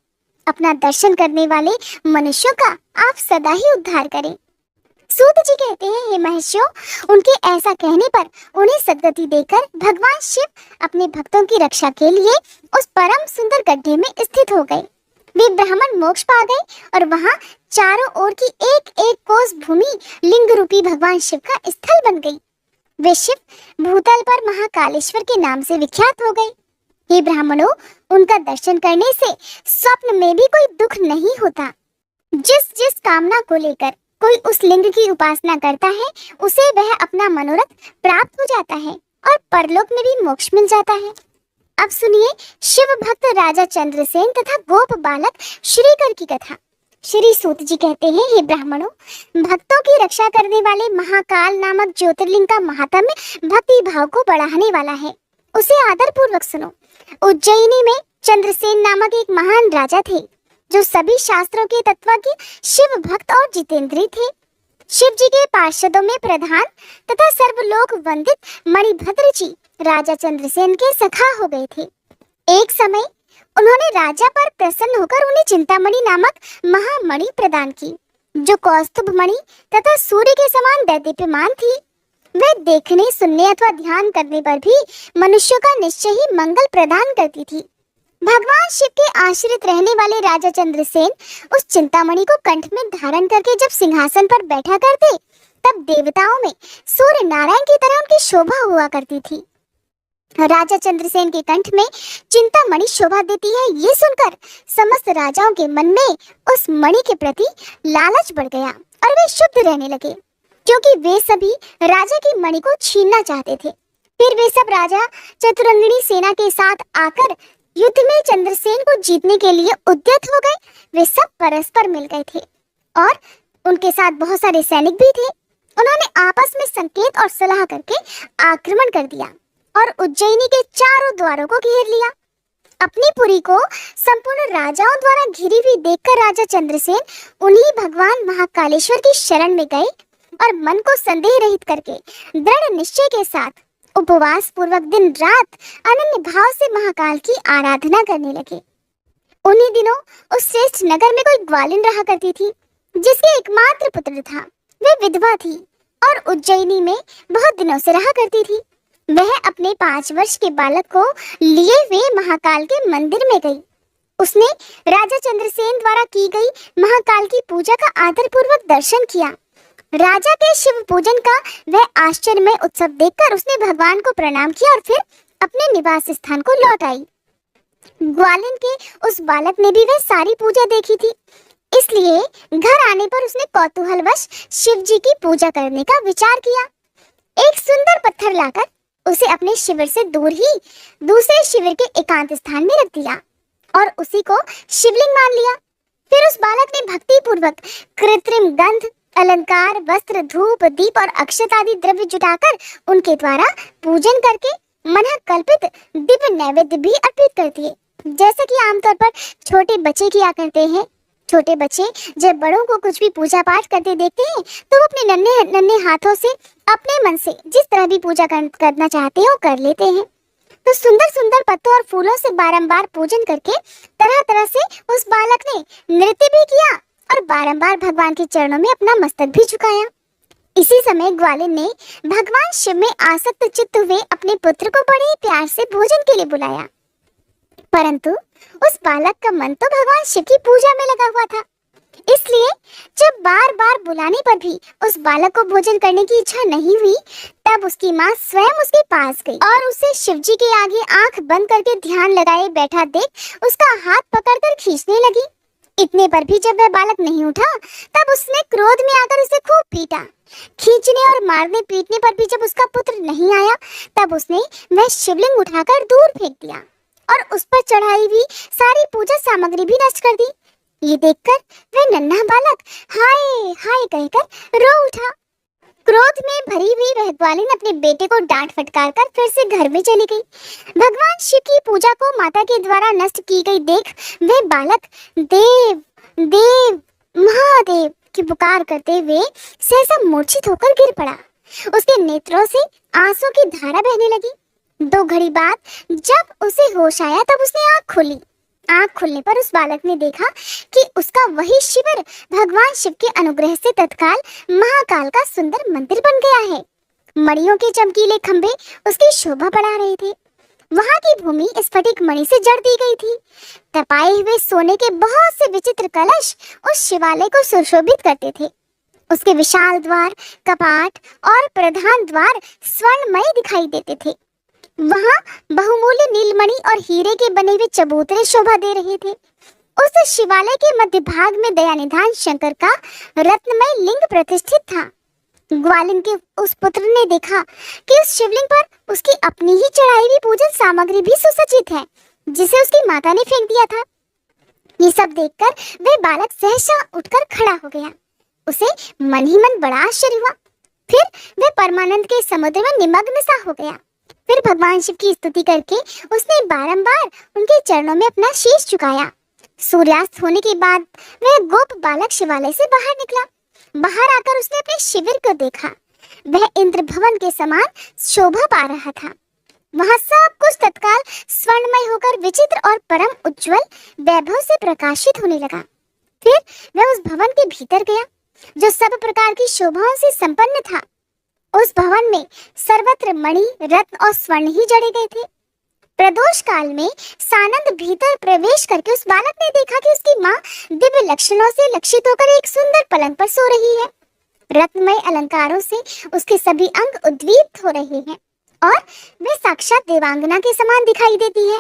अपना दर्शन करने वाले मनुष्यों का आप सदा ही उद्धार करें। सूत जी कहते हैं, हे महर्षियों, उनके ऐसा कहने पर उन्हें सद्गति देकर भगवान शिव अपने भक्तों की रक्षा के लिए उस परम सुंदर गड्ढे में स्थित हो गए। वे ब्राह्मण मोक्ष पा गए और वहां चारों ओर की एक एक कोस भूमि लिंग रूपी भगवान शिव का स्थल बन गई। वे शिव भूतल पर महाकालेश्वर के नाम से विख्यात हो गए। हे ब्राह्मणों, उनका दर्शन करने से स्वप्न में भी कोई दुख नहीं होता। जिस जिस कामना को लेकर कोई उस लिंग की उपासना करता है, उसे वह अपना मनोरथ प्राप्त हो जाता है और परलोक में भी मोक्ष मिल जाता है। अब सुनिए शिव भक्त राजा चंद्रसेन तथा गोप बालक श्रीकर की कथा। श्री सूत जी कहते हैं, हे ब्राह्मणों, भक्तों की रक्षा करने वाले महाकाल नामक ज्योतिर्लिंग का महात्म्य भक्ति भाव को बढ़ाने वाला है। उसे आदर पूर्वक सुनो। उज्जैनी में चंद्रसेन नामक एक महान राजा थे, जो सभी शास्त्रों के तत्वज्ञ, शिव भक्त और जितेंद्रिय थे। शिव जी के पार्षदों में प्रधान तथा सर्वलोक वंदित मणिभद्र जी राजा चंद्रसेन के सखा हो गए थे। एक समय उन्होंने राजा पर प्रसन्न होकर उन्हें चिंतामणि नामक महामणि प्रदान की, जो कौस्तुभ मणि तथा सूर्य के समान दैदीप्यमान थी। वह देखने, सुनने अथवा ध्यान करने पर भी मनुष्यों का निश्चय ही मंगल प्रदान करती थी। भगवान शिव के आश्रित रहने वाले राजा चंद्रसेन उस चिंतामणि को कंठ में धारण करके जब सिंहासन पर बैठा करते, तब देवताओं में सूर्य नारायण की तरह उनकी शोभा हुआ करती थी। राजा चंद्रसेन के कंठ में चिंतामणि शोभा देती है, ये सुनकर समस्त राजाओं के मन में उस मणि के प्रति लालच बढ़ गया और वे शुद्ध रहने लगे, क्योंकि वे सभी राजा की मणि को छीनना चाहते थे। फिर वे सब राजा चतुरंगिणी सेना के साथ आकर युद्ध में चंद्रसेन को जीतने के लिए उद्यत हो गए। वे सब परस्पर मिल गए थे और उनके साथ बहुत सारे सैनिक भी थे। उन्होंने आपस में संकेत और सलाह करके आक्रमण कर दिया और उज्जैनी के चारों द्वारों को घेर लिया। अपनी पुरी को संपूर्ण राजाओं द्वारा घिरी हुई देखकर राजा चंद्रसेन उन्हीं भगवान महाकालेश्वर की शरण में गए और मन को संदेह रहित करके दृढ़ निश्चय के साथ उपवास पूर्वक दिन रात अनन्य भाव से महाकाल की आराधना करने लगे। उन्हीं दिनों उस श्रेष्ठ नगर में कोई ग्वालिन रहा करती थी, जिसके एकमात्र पुत्र था। वे विधवा थी और उज्जैनी में बहुत दिनों से रहा करती थी। वह अपने 5 वर्ष के बालक को लिए हुए महाकाल के मंदिर में गई। उसने राजा चंद्रसेन द्वारा की गई महाकाल की पूजा का आदर पूर्वक दर्शन किया। राजा के शिव पूजन का वह आश्चर्यमय उत्सव देखकर उसने भगवान को प्रणाम किया और फिर अपने निवास स्थान को लौट आई। ग्वालिन के उस बालक ने भी वह सारी पूजा देखी थी, इसलिए घर आने पर उसने कौतूहलवश शिव जी की पूजा करने का विचार किया। एक सुंदर पत्थर लाकर उसे अपने शिविर से दूर ही दूसरे शिविर के एकांत स्थान में रख दिया और उसी को शिवलिंग मान लिया। फिर उस बालक ने भक्ति पूर्वक कृत्रिम गंध, अलंकार, वस्त्र, धूप, दीप और अक्षत आदि द्रव्य जुटाकर उनके द्वारा पूजन करके मन कल्पित दिव्य नैवेद्य भी अर्पित कर दिए, जैसे कि आमतौर पर छोटे बच्चे किया करते हैं। छोटे बच्चे जब बड़ों को कुछ भी पूजा पाठ करते देखते हैं तो वो अपने नन्हे नन्हे हाथों से अपने मन से जिस तरह भी पूजा करना चाहते हैं वो कर लेते हैं। तो सुंदर सुंदर पत्तों और फूलों से बारंबार पूजन करके तरह तरह से उस बालक ने नृत्य भी किया और बारंबार भगवान के चरणों में अपना मस्तक भी झुकाया। इसी समय ग्वालिन ने भगवान शिव में आसक्त चित्त हुए अपने पुत्र को बड़े प्यार से भोजन के लिए बुलाया, परंतु उस बालक का मन तो भगवान शिव की पूजा में लगा हुआ था। इसलिए जब बार बार बुलाने पर भी उस बालक को भोजन करने की इच्छा नहीं हुई, तब उसकी माँ स्वयं उसके पास गई और उसे शिव जी के आगे आंख बंद करके ध्यान लगाए बैठा देख उसका हाथ पकड़कर खींचने लगी। इतने पर भी जब वह बालक नहीं उठा, तब उसने क्रोध में आकर उसे खूब पीटा। खींचने और मारने पीटने पर भी जब उसका पुत्र नहीं आया, तब उसने वह शिवलिंग उठाकर दूर फेंक दिया और उस पर चढ़ाई हुई सारी पूजा सामग्री भी नष्ट कर दी। ये देखकर वह नन्हा बालक हाय हाय कहकर रो उठा। क्रोध में भरी हुई वह ग्वालिन अपने बेटे को डांट फटकार कर फिर से घर में चली गई। भगवान शिव की पूजा को माता के द्वारा नष्ट की गई देख वह बालक देव देव महादेव की पुकार करते हुए सहसा मूर्छित होकर गिर पड़ा। उसके नेत्रों से आंसू की धारा बहने लगी। 2 घड़ी बाद जब उसे होश आया, तब उसने आंख खोली। आंख खुलने पर उस बालक ने देखा कि उसका वही शिविर भगवान शिव के अनुग्रह से तत्काल महाकाल का सुंदर मंदिर बन गया है। मणियों के चमकीले खंभे उसकी शोभा बढ़ा रहे थे। वहां की भूमि स्फटिक मणि से जड़ दी गई थी। तपाए हुए सोने के बहुत से विचित्र कलश उस शिवालय को सुशोभित करते थे। उसके विशाल द्वार, कपाट और प्रधान द्वार स्वर्णमय दिखाई देते थे। वहां बहुमूल्य नीलमणि और हीरे के बने हुए चबूतरे शोभा दे रहे थे। उस शिवालय के मध्य भाग में दयानिधान शंकर का रत्नमय लिंग प्रतिष्ठित था। ग्वालिन के उस पुत्र ने देखा कि उस शिवलिंग पर उसकी अपनी ही चढ़ाई हुई पूजन सामग्री भी सुसज्जित है, जिसे उसकी माता ने फेंक दिया था। ये सब देखकर वह बालक सहसा उठकर खड़ा हो गया। उसे मन ही मन बड़ा आश्चर्य हुआ। फिर वह परमानंद के समुद्र में निमग्न सा हो गया। फिर भगवान शिव की स्तुति करके उसने बारंबार उनके चरणों में अपना शीश झुकाया। सूर्यास्त होने के बाद वह गोप बालक शिवालय से बाहर निकला। बाहर आकर उसने अपने शिविर को देखा। वह इंद्र भवन के समान शोभा पा रहा था। वहां सब कुछ तत्काल स्वर्णमय होकर विचित्र और परम उज्जवल वैभव से प्रकाशित होने लगा। फिर वह उस भवन के भीतर गया, जो सब प्रकार की शोभाओं से संपन्न था। उस भवन में सर्वत्र मणि, रत्न और स्वर्ण ही जड़े गए थे। प्रदोष काल में सानंद भीतर प्रवेश करके उस बालक ने देखा कि उसकी माँ दिव्य लक्षणों से लक्षित होकर एक सुंदर पलंग पर सो रही है। रत्नमय अलंकारों से उसके सभी अंग उद्दीप्त हो रहे हैं और वे साक्षात देवांगना के समान दिखाई देती है।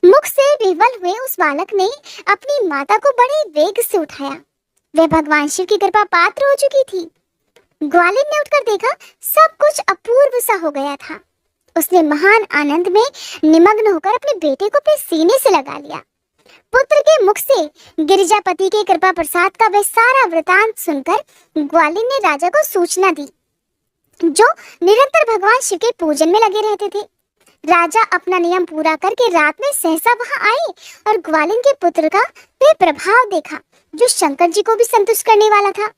मुख से विह्वल हुए उस बालक ने अपनी माता को बड़े वेग से उठाया। वह भगवान शिव की कृपा पात्र हो चुकी थी। ग्वालिन ने उठकर देखा, सब कुछ अपूर्व सा हो गया था। उसने महान आनंद में निमग्न होकर अपने बेटे को अपने सीने से लगा लिया। पुत्र के मुख से गिरिजापति के कृपा प्रसाद का वह सारा वृतांत सुनकर ग्वालिन ने राजा को सूचना दी, जो निरंतर भगवान शिव के पूजन में लगे रहते थे। राजा अपना नियम पूरा करके रात में सहसा वहां आए और ग्वालिन के पुत्र का वह प्रभाव देखा, जो शंकर जी को भी संतुष्ट करने वाला था।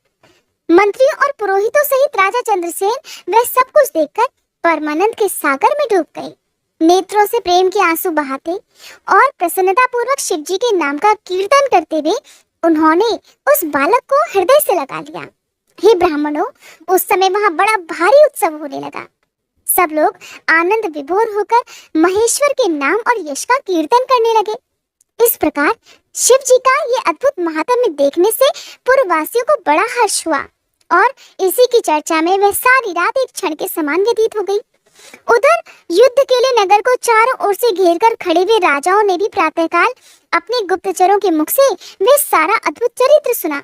मंत्रियों और पुरोहितों सहित राजा चंद्रसेन वह सब कुछ देखकर परमानंद के सागर में डूब गए। नेत्रों से प्रेम के आंसू बहाते और प्रसन्नता पूर्वक शिव जी के नाम का कीर्तन करते हुए उन्होंने उस बालक को हृदय से लगा लिया। हे ब्राह्मणों, उस समय वहां बड़ा भारी उत्सव होने लगा। सब लोग आनंद विभोर होकर महेश्वर के नाम और यश का कीर्तन करने लगे। इस प्रकार शिव जी का ये अद्भुत महात्म्य देखने से पूर्ववासियों को बड़ा हर्ष हुआ और इसी की चर्चा में वह सारी रात एक क्षण के समान व्यतीत हो गई। उधर युद्ध के लिए नगर को चारों ओर से घेरकर खड़े हुए राजाओं ने भी प्रातःकाल अपने गुप्तचरों के मुख से वे सारा अद्भुत चरित्र सुना।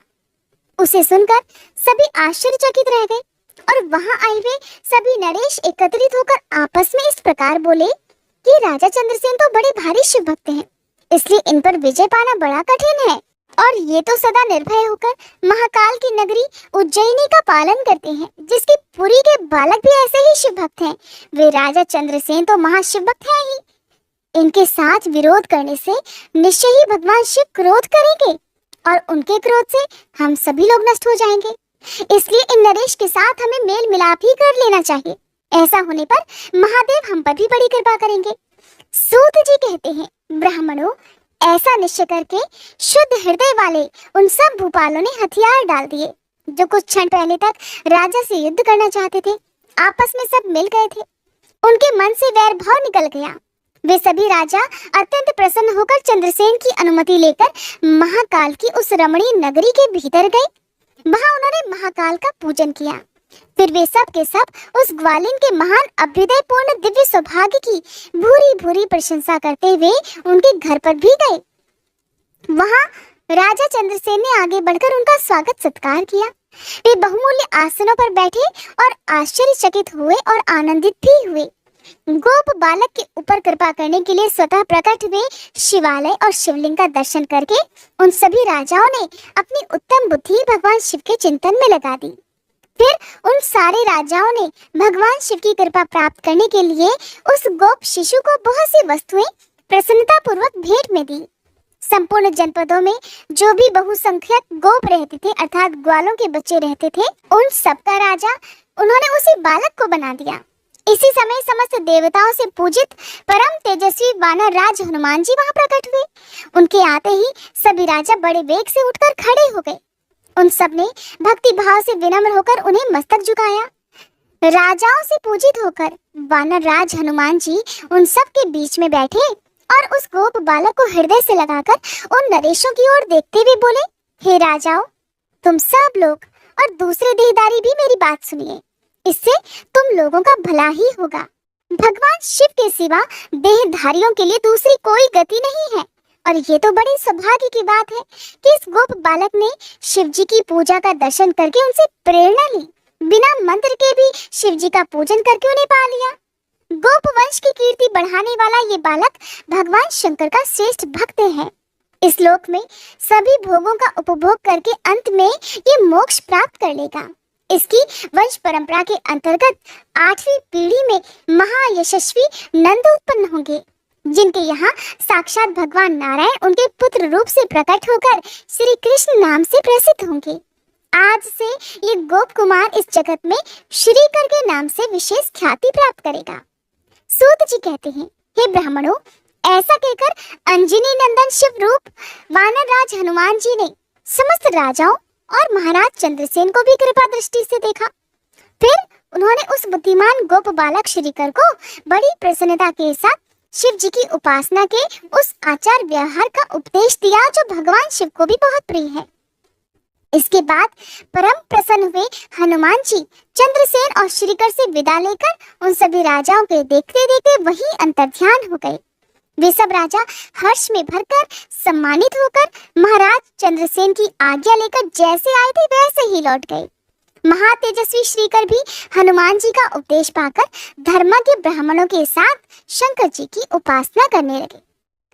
उसे सुनकर सभी आश्चर्यचकित रह गए और वहां आए हुए सभी नरेश एकत्रित होकर आपस में इस प्रकार बोले कि राजा चंद्रसेन तो बड़े भारी शिव भक्त हैं, इसलिए इन पर विजय पाना बड़ा कठिन है। और ये तो सदा निर्भय होकर महाकाल की नगरी उज्जैनी का पालन करते हैं, जिसकी पुरी के बालक भी ऐसे ही शिव भक्त हैं। वे राजा चंद्रसेन तो महाशिव भक्त हैं ही। इनके साथ विरोध करने से निश्चय ही भगवान शिव क्रोध करेंगे और उनके क्रोध से हम सभी लोग नष्ट हो जाएंगे। इसलिए इन नरेश के साथ हमें मेल मिलाप ही कर लेना चाहिए। ऐसा होने पर महादेव हम पर भी बड़ी कृपा करेंगे। सूत जी कहते हैं, ब्राह्मणों, ऐसा निश्चय करके शुद्ध हृदय वाले उन सब भूपालों ने हथियार डाल दिए जो कुछ क्षण पहले तक राजा से युद्ध करना चाहते थे। आपस में सब मिल गए थे। उनके मन से वैर भाव निकल गया। वे सभी राजा अत्यंत प्रसन्न होकर चंद्रसेन की अनुमति लेकर महाकाल की उस रमणीय नगरी के भीतर गए। वहां उन्होंने महाकाल का पूजन किया। फिर वे सब के सब उस ग्वालिन के महान अभ्युदय पूर्ण दिव्य सौभाग्य की भूरी भूरी प्रशंसा करते हुए उनके घर पर भी गए। वहां राजा चंद्रसेन ने आगे बढ़कर उनका स्वागत सत्कार किया। वे बहुमूल्य आसनों पर बैठे और आश्चर्यचकित हुए और आनंदित भी हुए। गोप बालक के ऊपर कृपा करने के लिए स्वतः प्रकट हुए शिवालय और शिवलिंग का दर्शन करके उन सभी राजाओं ने अपनी उत्तम बुद्धि भगवान शिव के चिंतन में लगा दी। फिर उन सारे राजाओं ने भगवान शिव की कृपा प्राप्त करने के लिए उस गोप शिशु को बहुत सी वस्तुएं प्रसन्नता पूर्वक भेंट में दी। संपूर्ण जनपदों में जो भी बहुसंख्यक गोप रहते थे, अर्थात ग्वालों के बच्चे रहते थे, उन सबका राजा उन्होंने उसी बालक को बना दिया। इसी समय समस्त देवताओं से पूजित परम तेजस्वी वानर राज हनुमान जी वहां प्रकट हुए। उनके आते ही सभी राजा बड़े वेग से उठकर खड़े हो गए। उन सब ने भक्ति भाव से विनम्र होकर उन्हें मस्तक झुकाया। राजाओं से पूजित होकर वानर राज हनुमान जी उन सब के बीच में बैठे और उस गोप बालक को हृदय से लगाकर उन नरेशों की ओर देखते हुए बोले, हे राजाओं, तुम सब लोग और दूसरे देहधारी भी मेरी बात सुनिए। इससे तुम लोगों का भला ही होगा। भगवान शिव के सिवा देहधारियों के लिए दूसरी कोई गति नहीं है। और ये तो बड़ी सौभाग्य की बात है कि इस गोप बालक ने शिव जी की पूजा का दर्शन करके उनसे प्रेरणा ली। बिना मंत्र के भी शिव जी का पूजन करके उन्हें पा लिया। गोप वंश की कीर्ति बढ़ाने वाला ये बालक भगवान शंकर का श्रेष्ठ भक्त है। इस लोक में सभी भोगों का उपभोग करके अंत में ये मोक्ष प्राप्त कर लेगा। इसकी वंश परंपरा के अंतर्गत 8वीं पीढ़ी में महायशस्वी नंद उत्पन्न होंगे, जिनके यहाँ साक्षात भगवान नारायण उनके पुत्र रूप से प्रकट होकर श्री कृष्ण नाम से प्रसिद्ध होंगे। आज से ये गोप कुमार इस जगत में श्रीकर के नाम से विशेष ख्याति प्राप्त करेगा। सूत जी कहते हैं, हे ब्राह्मणों, ऐसा कहकर अंजनी नंदन शिव रूप वानर राज हनुमान जी ने समस्त राजाओं और महाराज चंद्रसेन को भी कृपा दृष्टि से देखा। फिर उन्होंने उस बुद्धिमान गोप बालक श्रीकर को बड़ी प्रसन्नता के साथ शिव जी की उपासना के उस आचार व्यवहार का उपदेश दिया जो भगवान शिव को भी बहुत प्रिय है। इसके बाद परम प्रसन्न हुए हनुमान जी चंद्रसेन और श्रीकर से विदा लेकर उन सभी राजाओं के देखते देखते वहीं अंतर्ध्यान हो गए। वे सब राजा हर्ष में भरकर सम्मानित होकर महाराज चंद्रसेन की आज्ञा लेकर जैसे आए थे वैसे ही लौट गए। महातेजस्वी श्रीकर भी हनुमान जी का उपदेश पाकर धर्मज्ञ ब्राह्मणों के साथ शंकर जी की उपासना करने लगे।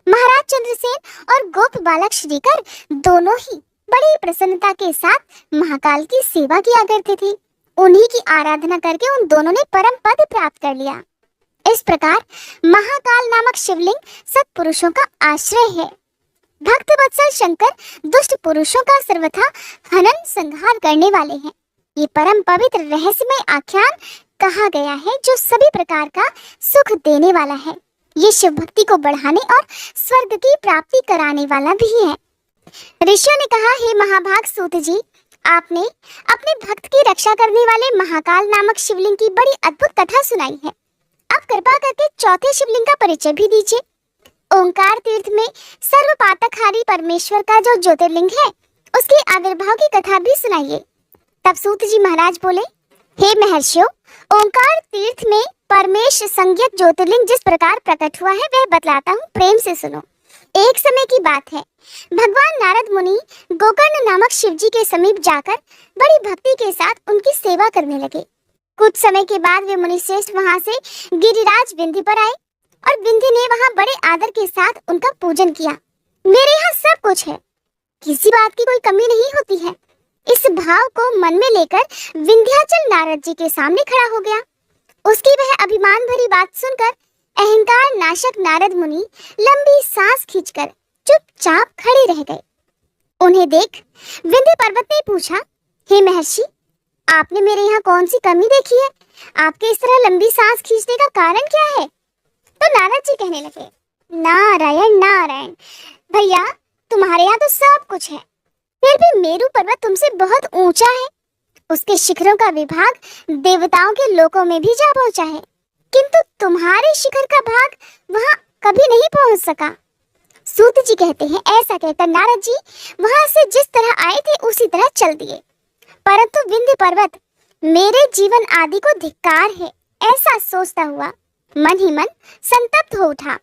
महाराज चंद्रसेन और गोप बालक श्रीकर दोनों ही बड़ी प्रसन्नता के साथ महाकाल की सेवा किया करते थे। उन्हीं की आराधना करके उन दोनों ने परम पद प्राप्त कर लिया। इस प्रकार महाकाल नामक शिवलिंग सत्पुरुषों का आश्रय है। भक्त वत्सल शंकर दुष्ट पुरुषों का सर्वथा हनन संहार करने वाले हैं। ये परम पवित्र रहस्यमय आख्यान कहा गया है जो सभी प्रकार का सुख देने वाला है। ये शिव भक्ति को बढ़ाने और स्वर्ग की प्राप्ति कराने वाला भी है। ऋषियों ने कहा, हे महाभाग सूत जी, आपने अपने भक्त की रक्षा करने वाले महाकाल नामक शिवलिंग की बड़ी अद्भुत कथा सुनाई है। अब कृपा करके चौथे शिवलिंग का परिचय भी दीजिए। ओंकार तीर्थ में सर्वपातकहारी परमेश्वर का जो ज्योतिर्लिंग है उसके आविर्भाव की कथा भी सुनाइए। तब सूत जी महाराज बोले, हे महर्षियों, ओंकार तीर्थ में परमेश संज्ञक ज्योतिर्लिंग जिस प्रकार प्रकट हुआ है वह बतलाता हूँ, प्रेम से सुनो। एक समय की बात है, भगवान नारद मुनि गोकर्ण नामक शिवजी के समीप जाकर बड़ी भक्ति के साथ उनकी सेवा करने लगे। कुछ समय के बाद वे मुनिश्रेष्ठ वहां से गिरिराज विंध्य पर आए और विंध्य ने वहां बड़े आदर के साथ उनका पूजन किया। मेरे यहाँ सब कुछ है, किसी बात की कोई कमी नहीं होती है। इस भाव को मन में लेकर विंध्याचल नारद जी के सामने खड़ा हो गया। उसकी वह अभिमान भरी बात सुनकर अहंकार नाशक नारद मुनि लंबी सांस खींचकर चुपचाप खड़े रह गए। उन्हें देख विंध्य पर्वत ने पूछा, हे महर्षि, आपने मेरे यहाँ कौन सी कमी देखी है? आपके इस तरह लंबी सांस खींचने का कारण क्या है? तो नारद जी कहने लगे, नारायण नारायण, भैया तुम्हारे यहाँ तो सब कुछ है, फिर भी मेरू पर्वत तुमसे बहुत ऊंचा है। उसके शिखरों का विभाग देवताओं के लोकों में भी जा पहुंचा है, किंतु तुम्हारे शिखर का भाग वहां कभी नहीं पहुंच सका। सूत जी कहते हैं, ऐसा कहकर नारद जी वहां से जिस तरह आए थे उसी तरह चल दिए, परंतु विंध्य पर्वत मेरे जीवन आदि को धिक्कार है, ऐसा सोचता हुआ मन ही मन संतप्त हो उठा।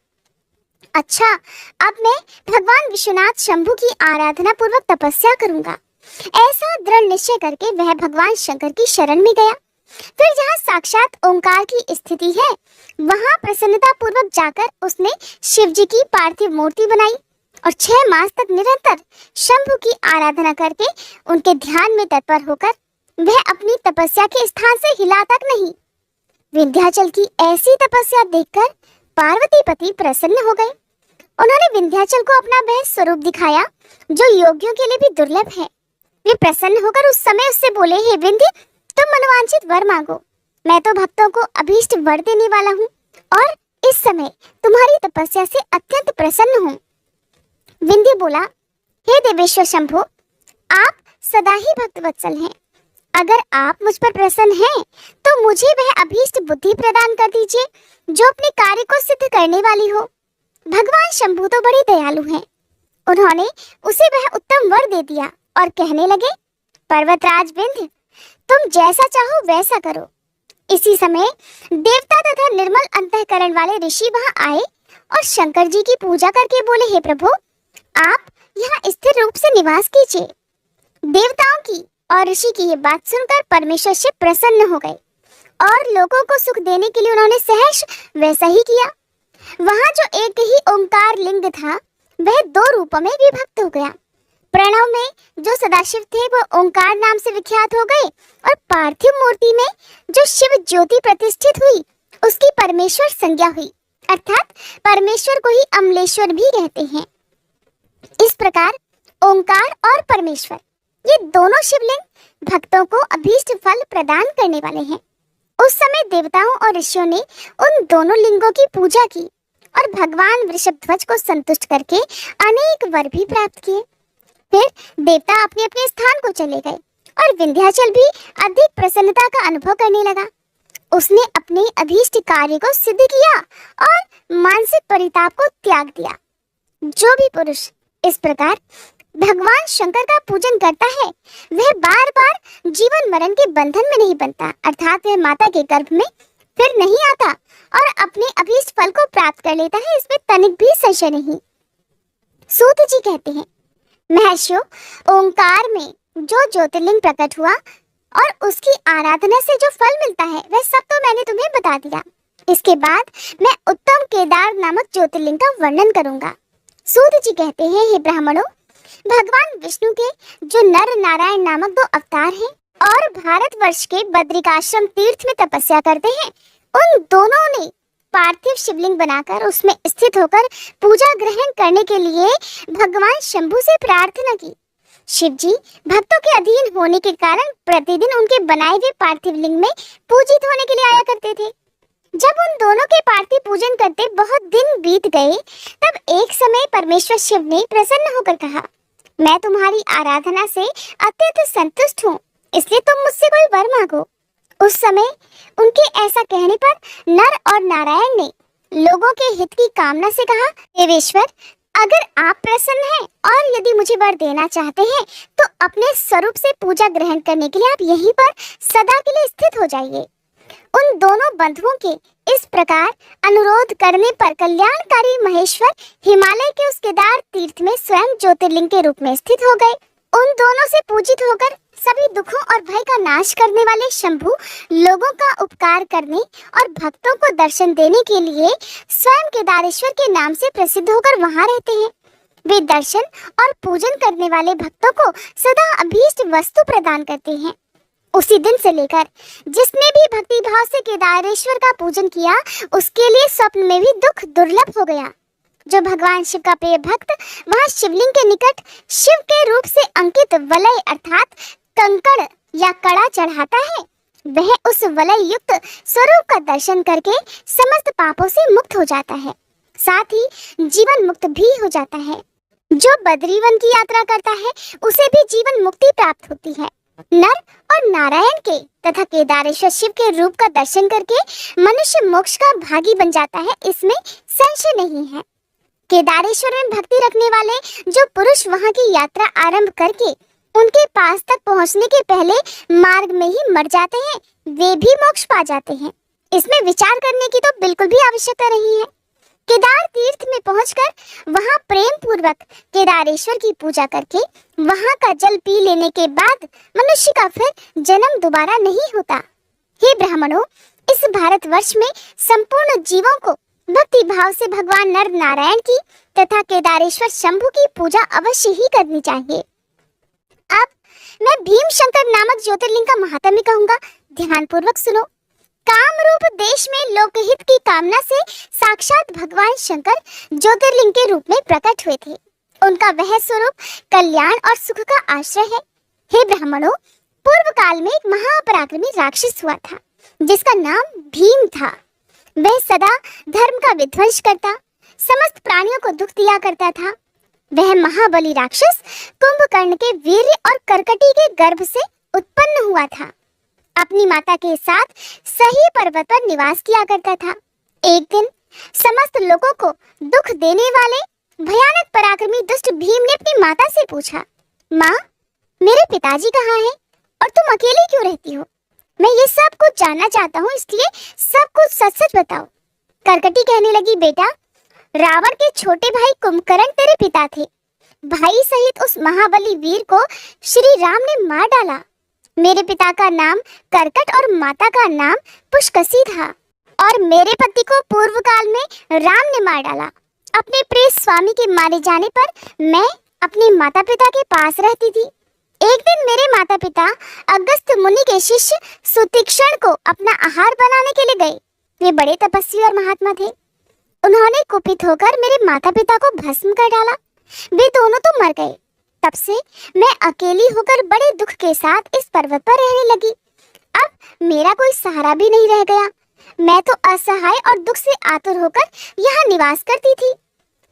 अच्छा, अब मैं भगवान विश्वनाथ शंभु की आराधना पूर्वक तपस्या करूंगा। ऐसा दृढ़ निश्चय करके वह भगवान शंकर की शरण में गया। फिर जहाँ साक्षात ओंकार की स्थिति है वहां प्रसन्नता पूर्वक जाकर उसने शिव जी की पार्थिव मूर्ति बनाई और 6 मास तक निरंतर शंभु की आराधना करके उनके ध्यान में तत्पर होकर वह अपनी तपस्या के स्थान से हिला तक नहीं। विंध्याचल की ऐसी तपस्या देखकर पार्वती पति प्रसन्न हो गए। उन्होंने विंध्याचल को अपना वह स्वरूप दिखाया जो योगियों के लिए भी दुर्लभ है। वे प्रसन्न होकर उस समय उससे बोले, हे विंध्य, तुम मनोवांछित वर मांगो, मैं तो भक्तों को अभीष्ट वर देने वाला हूँ और इस समय तुम्हारी तपस्या से अत्यंत प्रसन्न हूँ। विंध्य बोला, हे देवेश्वर शंभु, आप सदा ही भक्तवत्सल हैं। अगर आप मुझ पर प्रसन्न हैं, तो मुझे वह अभीष्ट बुद्धि प्रदान कर दीजिए जो अपने कार्य को सिद्ध करने वाली हो। भगवान शंभु तो बड़े दयालु हैं। उन्होंने उसे वह उत्तम वर दे दिया और कहने लगे, पर्वतराज विंध्य, तुम जैसा चाहो वैसा करो। इसी समय देवता तथा निर्मल अंतःकरण वाले ऋषि वहां आए और शंकर जी की पूजा करके बोले, हे प्रभु, आप यहाँ स्थिर रूप से निवास कीजिए। देवताओं की और ऋषि की ये बात सुनकर परमेश्वर शिव प्रसन्न हो गए और लोगों को सुख देने के लिए उन्होंने सहर्ष वैसा ही किया। वहां जो एक ही ओंकार लिंग था वह 2 रूपों में विभक्त हो गया। प्रणव में जो सदाशिव थे वो ओंकार नाम से विख्यात हो गए और पार्थिव मूर्ति में जो शिव ज्योति प्रतिष्ठित हुई उसकी परमेश्वर संज्ञा हुई, अर्थात परमेश्वर को ही अमलेश्वर भी कहते हैं। इस प्रकार ओंकार और परमेश्वर ये दोनों शिवलिंग भक्तों को अभीष्ट फल प्रदान करने वाले हैं। उस समय देवताओं और ऋषियों ने उन दोनों लिंगों की पूजा की और भगवान वृषभध्वज को संतुष्ट करके अनेक वर भी प्राप्त किए। फिर देवता अपने अपने स्थान को चले गए और विंध्याचल भी अधिक प्रसन्नता का अनुभव करने लगा। उसने अपने अभीष्ट कार्य को सिद्ध किया और मानसिक परिताप को त्याग दिया। जो भी पुरुष इस प्रकार भगवान शंकर का पूजन करता है वह बार बार जीवन मरण के बंधन में नहीं बनता, अर्थात वह माता के गर्भ में फिर नहीं आता और अपने अभीष्ट फल को प्राप्त कर लेता है, इसमें तनिक भी संशय नहीं। सूत जी कहते हैं, महर्षियों, ओंकार में जो ज्योतिर्लिंग प्रकट हुआ और उसकी आराधना से जो फल मिलता है वह सब तो मैंने तुम्हें बता दिया। इसके बाद मैं उत्तम केदार नामक ज्योतिर्लिंग का वर्णन करूंगा। सूत जी कहते हैं, हे ब्राह्मणों, भगवान विष्णु के जो नर नारायण नामक 2 अवतार हैं और भारतवर्ष के बद्रिकाश्रम तीर्थ में तपस्या करते हैं, उन दोनों ने पार्थिव शिवलिंग बनाकर उसमें स्थित होकर पूजा ग्रहण करने के लिए भगवान शंभु से प्रार्थना की। शिव जी भक्तों के अधीन होने के कारण प्रतिदिन उनके बनाए हुए पार्थिव लिंग में पूजित होने के लिए आया करते थे। जब उन दोनों के पार्थिव पूजन करते बहुत दिन बीत गए, तब एक समय परमेश्वर शिव ने प्रसन्न होकर कहा, मैं तुम्हारी आराधना से अत्यंत संतुष्ट हूँ, इसलिए तुम मुझसे कोई वर मांगो। उस समय उनके ऐसा कहने पर नर और नारायण ने लोगों के हित की कामना से कहा, देवेश्वर, अगर आप प्रसन्न हैं और यदि मुझे वर देना चाहते हैं तो अपने स्वरूप से पूजा ग्रहण करने के लिए आप यहीं पर सदा के लिए स्थित हो जाइए। उन दोनों बंधुओं के इस प्रकार अनुरोध करने पर कल्याणकारी महेश्वर हिमालय के उस केदार तीर्थ में स्वयं ज्योतिर्लिंग के रूप में स्थित हो गए। उन दोनों से पूजित होकर सभी दुखों और भय का नाश करने वाले शंभु लोगों का उपकार करने और भक्तों को दर्शन देने के लिए स्वयं केदारेश्वर के नाम से प्रसिद्ध होकर वहां रहते हैं। वे दर्शन और पूजन करने वाले भक्तों को सदा अभीष्ट वस्तु प्रदान करते हैं। उसी दिन से लेकर जिसने भी भक्ति भाव से केदारेश्वर का पूजन किया उसके लिए स्वप्न में भी दुख दुर्लभ हो गया। जो भगवान शिव का प्रिय भक्त वहां शिवलिंग के निकट शिव के रूप से अंकित वलय अर्थात कंकड़ या कड़ा चढ़ाता है, वह उस वलय युक्त स्वरूप का दर्शन करके समस्त पापों से मुक्त हो जाता है, साथ ही जीवन मुक्त भी हो जाता है। जो बद्रीवन की यात्रा करता है उसे भी जीवन मुक्ति प्राप्त होती है। नर और नारायण के तथा केदारेश्वर शिव के रूप का दर्शन करके मनुष्य मोक्ष का भागी बन जाता है, इसमें संशय नहीं है। केदारेश्वर में भक्ति रखने वाले जो पुरुष वहां की यात्रा आरंभ करके उनके पास तक पहुंचने के पहले मार्ग में ही मर जाते हैं, वे भी मोक्ष पा जाते हैं। इसमें विचार करने की तो बिल्कुल भी आवश्यकता नहीं है। केदार तीर्थ में पहुंचकर वहां प्रेम पूर्वक केदारेश्वर की पूजा करके वहां का जल पी लेने के बाद मनुष्य का फिर जन्म दोबारा नहीं होता। हे ब्राह्मणों, इस भारतवर्ष में संपूर्ण जीवों को भक्ति भाव से भगवान नर नारायण की तथा केदारेश्वर शंभु की पूजा अवश्य ही करनी चाहिए। अब मैं भीम शंकर नामक ज्योतिर्लिंग का महात्म्य कहूंगा, ध्यान पूर्वक सुनो। कामरूप देश में लोकहित की कामना से साक्षात भगवान शंकर ज्योतिर्लिंग के रूप में प्रकट हुए थे। उनका वह स्वरूप कल्याण और सुख का आश्रय है। हे ब्राह्मणों, पूर्व काल में एक महापराक्रमी राक्षस हुआ था जिसका नाम भीम था। वह सदा धर्म का विध्वंस करता, समस्त प्राणियों को दुख दिया करता था। वह महाबली राक्षस कुंभकर्ण के वीर्य और कर्कटी के गर्भ से उत्पन्न हुआ था। अपनी माता के साथ सही पर्वत पर निवास किया करता था। एक दिन समस्त लोगों को दुख देने वाले भयानक पराक्रमी दुष्ट भीम ने अपनी माता से पूछा, माँ, मेरे पिताजी कहाँ हैं और तुम अकेली क्यों रहती हो? मैं ये सब कुछ जानना चाहता हूँ, इसलिए सब कुछ सच सच बताओ। कर्कटी कहने लगी, बेटा, रावण के छोटे भाई कुंभकर्ण तेरे पिता थे। भाई सहित उस महाबली वीर को श्री राम ने मार डाला। मेरे पिता का नाम कर्कट और माता का नाम पुष्कसी था और मेरे पति को पूर्व काल में राम ने मार डाला। अपने प्रिय स्वामी के मारे जाने पर मैं अपने माता पिता के पास रहती थी। एक दिन मेरे माता पिता अगस्त्य मुनि के शिष्य सुतीक्षण को अपना आहार बनाने के लिए गए। वे बड़े तपस्वी और महात्मा थे। उन्होंने कुपित होकर मेरे माता पिता को भस्म कर डाला। वे दोनों तो मर गए। तब से मैं अकेली होकर बड़े दुख के साथ इस पर्वत पर रहने लगी। अब मेरा कोई सहारा भी नहीं रह गया। मैं तो असहाय और दुख से आतुर होकर यहाँ निवास करती थी।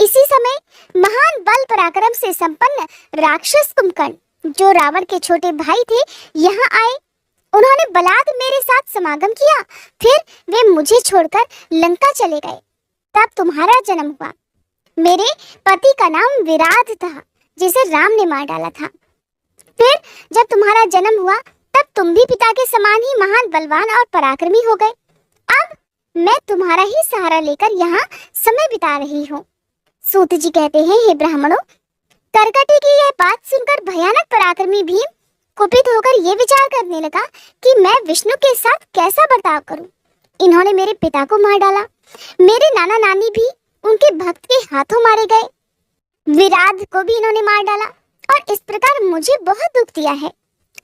इसी समय महान बल पराक्रम से संपन्न राक्षस कुंभकर्ण, जो रावण के छोटे भाई थे, यहाँ आए। उन्होंने बलात् मेरे साथ समागम किया। फिर वे मुझे छोड़कर लंका चले गए। तब तुम्हारा जन्म हुआ। मेरे पति का नाम विराट था, जिसे राम ने मार डाला था। फिर जब तुम्हारा जन्म हुआ तब तुम भी पिता के समान ही महान बलवान और पराक्रमी हो गए। अब मैं तुम्हारा ही सहारा लेकर यहाँ समय बिता रही हूँ। सूत जी कहते हैं, हे ब्राह्मणों, कर्कटी की यह बात सुनकर भयानक पराक्रमी भीम कुपित होकर ये विचार करने लगा कि मैं विष्णु के साथ कैसा बर्ताव करूं। इन्होंने मेरे पिता को मार डाला। मेरे नाना नानी भी उनके भक्त के हाथों मारे गए। विराट को भी इन्होंने मार डाला और इस प्रकार मुझे बहुत दुख दिया है।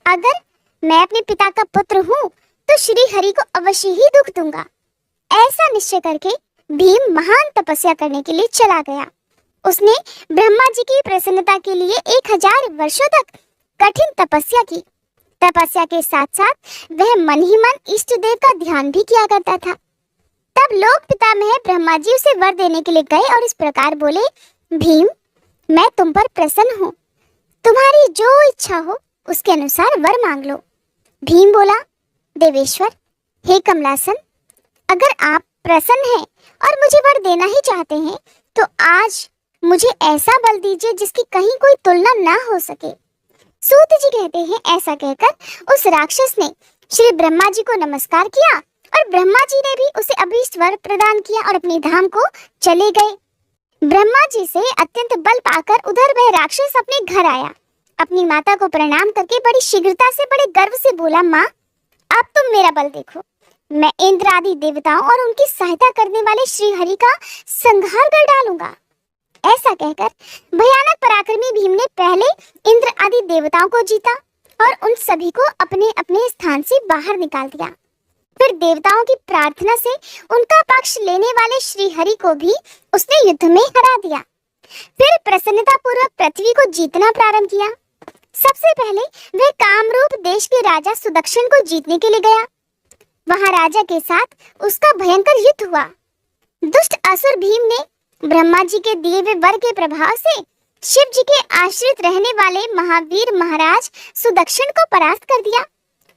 अगर मैं अपने पिता का पुत्र हूँ तो श्री हरि को अवश्य ही दुख दूंगा। ऐसा निश्चय करके भीम महान तपस्या करने के लिए चला गया। उसने ब्रह्मा जी की प्रसन्नता के लिए 1000 वर्षों तक कठिन तपस्या की। तपस्या के साथ साथ वह मन ही मन इष्ट देव का ध्यान भी किया करता था। तब लोक पितामह ब्रह्मा जी उसे वर देने के लिए गए और इस प्रकार बोले, भीम, मैं तुम पर प्रसन्न हूँ। तुम्हारी जो इच्छा हो उसके अनुसार वर मांग लो। भीम बोला, देवेश्वर, हे कमलासन, अगर आप प्रसन्न हैं और मुझे वर देना ही चाहते हैं तो आज मुझे ऐसा बल दीजिए जिसकी कहीं कोई तुलना ना हो सके। सूत जी कहते हैं, ऐसा कहकर उस राक्षस ने श्री ब्रह्मा जी को नमस्कार किया और ब्रह्मा जी ने भी उसे अभीष्ट वर प्रदान किया और अपनी धाम को चले गए। ब्रह्मा जी से अत्यंत बल पाकर उधर वह राक्षस अपने घर आया। अपनी माता को प्रणाम करके बड़ी शीघ्रता से, बड़े गर्व से बोला, माँ, अब तुम मेरा बल देखो। मैं इंद्र आदि देवताओं और उनकी सहायता करने वाले श्री हरि का संहार कर डालूंगा। ऐसा कहकर भयानक पराक्रमी भीम ने पहले इंद्र आदि देवताओं को जीता और उन सभी को अपने अपने स्थान से बाहर निकाल दिया। फिर देवताओं की प्रार्थना से उनका पक्ष लेने वाले श्री हरि को भी उसने युद्ध में हरा दिया। फिर प्रसन्नता पूर्वक पृथ्वी को जीतना प्रारंभ किया। सबसे पहले वह कामरूप देश के राजा सुदक्षिण को जीतने के लिए गया। वहां राजा के साथ उसका भयंकर युद्ध हुआ। दुष्ट असुर भीम ने ब्रह्मा जी के दिए हुए वर के प्रभाव से शिव जी के आश्रित रहने वाले महावीर महाराज सुदक्षिण को परास्त कर दिया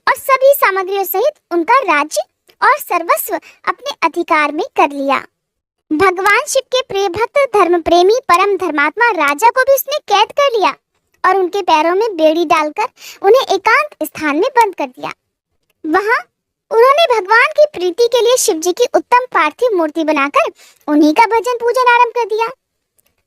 और सभी सामग्रियों सहित उनका राज्य और सर्वस्व अपने अधिकार में कर लिया। भगवान शिव के प्रिय भक्त, धर्म प्रेमी, परम धर्मात्मा राजा को भी उसने कैद कर लिया और उनके पैरों में बेड़ी डालकर उन्हें एकांत स्थान में बंद कर दिया। वहां उन्होंने भगवान की प्रीति के लिए शिव जी की उत्तम पार्थिव मूर्ति बनाकर उन्हीं का भजन पूजन आरंभ कर दिया।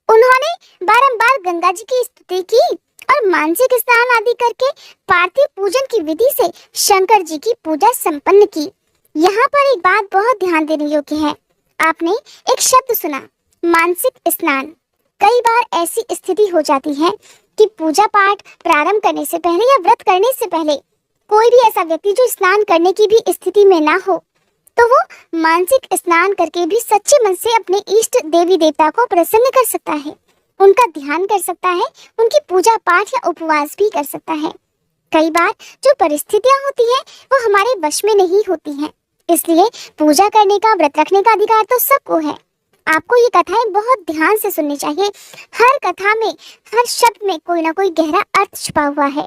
उन्होंने बारंबार गंगा जी की स्तुति की और मानसिक स्नान आदि करके पार्थिव पूजन की विधि से शंकर जी की पूजा संपन्न की। यहाँ पर एक बात बहुत ध्यान देने योग्य है। आपने एक शब्द सुना, मानसिक स्नान। कई बार ऐसी स्थिति हो जाती है कि पूजा पाठ प्रारंभ करने से पहले या व्रत करने से पहले कोई भी ऐसा व्यक्ति जो स्नान करने की भी स्थिति में ना हो, तो वो मानसिक स्नान करके भी सच्चे मन से अपने इष्ट देवी देवता को प्रसन्न कर सकता है, उनका ध्यान कर सकता है, उनकी पूजा पाठ या उपवास भी कर सकता है। कई बार जो परिस्थितियां होती हैं वो हमारे वश में नहीं होती हैं, इसलिए पूजा करने का, व्रत रखने का अधिकार तो सबको है। आपको ये कथाएं बहुत ध्यान से सुननी चाहिए। हर कथा में, हर शब्द में कोई ना कोई गहरा अर्थ छुपा हुआ है।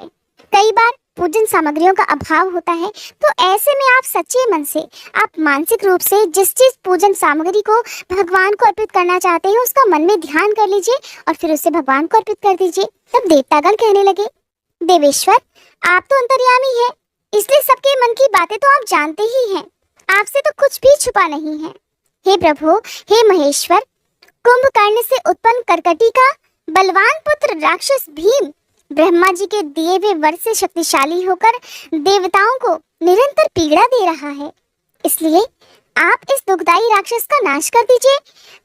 कई बार पूजन सामग्रियों का अभाव होता है, तो ऐसे में आप सच्चे मन से, आप मानसिक रूप से जिस पूजन सामग्री को भगवान को अर्पित करना चाहते हैं उसका मन में ध्यान कर लीजिए और फिर उसे भगवान को अर्पित कर दीजिए। तब देवतागण कहने लगे, देवेश्वर, आप तो अंतर्यामी हैं, इसलिए सबके मन की बातें तो आप जानते ही हैं, आपसे तो कुछ भी छुपा नहीं है। हे प्रभु, हे महेश्वर, कुंभकर्ण से उत्पन्न करकटी का बलवान पुत्र राक्षस भीम ब्रह्मा जी के दिए हुए वर से शक्तिशाली होकर देवताओं को निरंतर पीड़ा दे रहा है, इसलिए आप इस दुखदाई राक्षस का नाश कर दीजिए,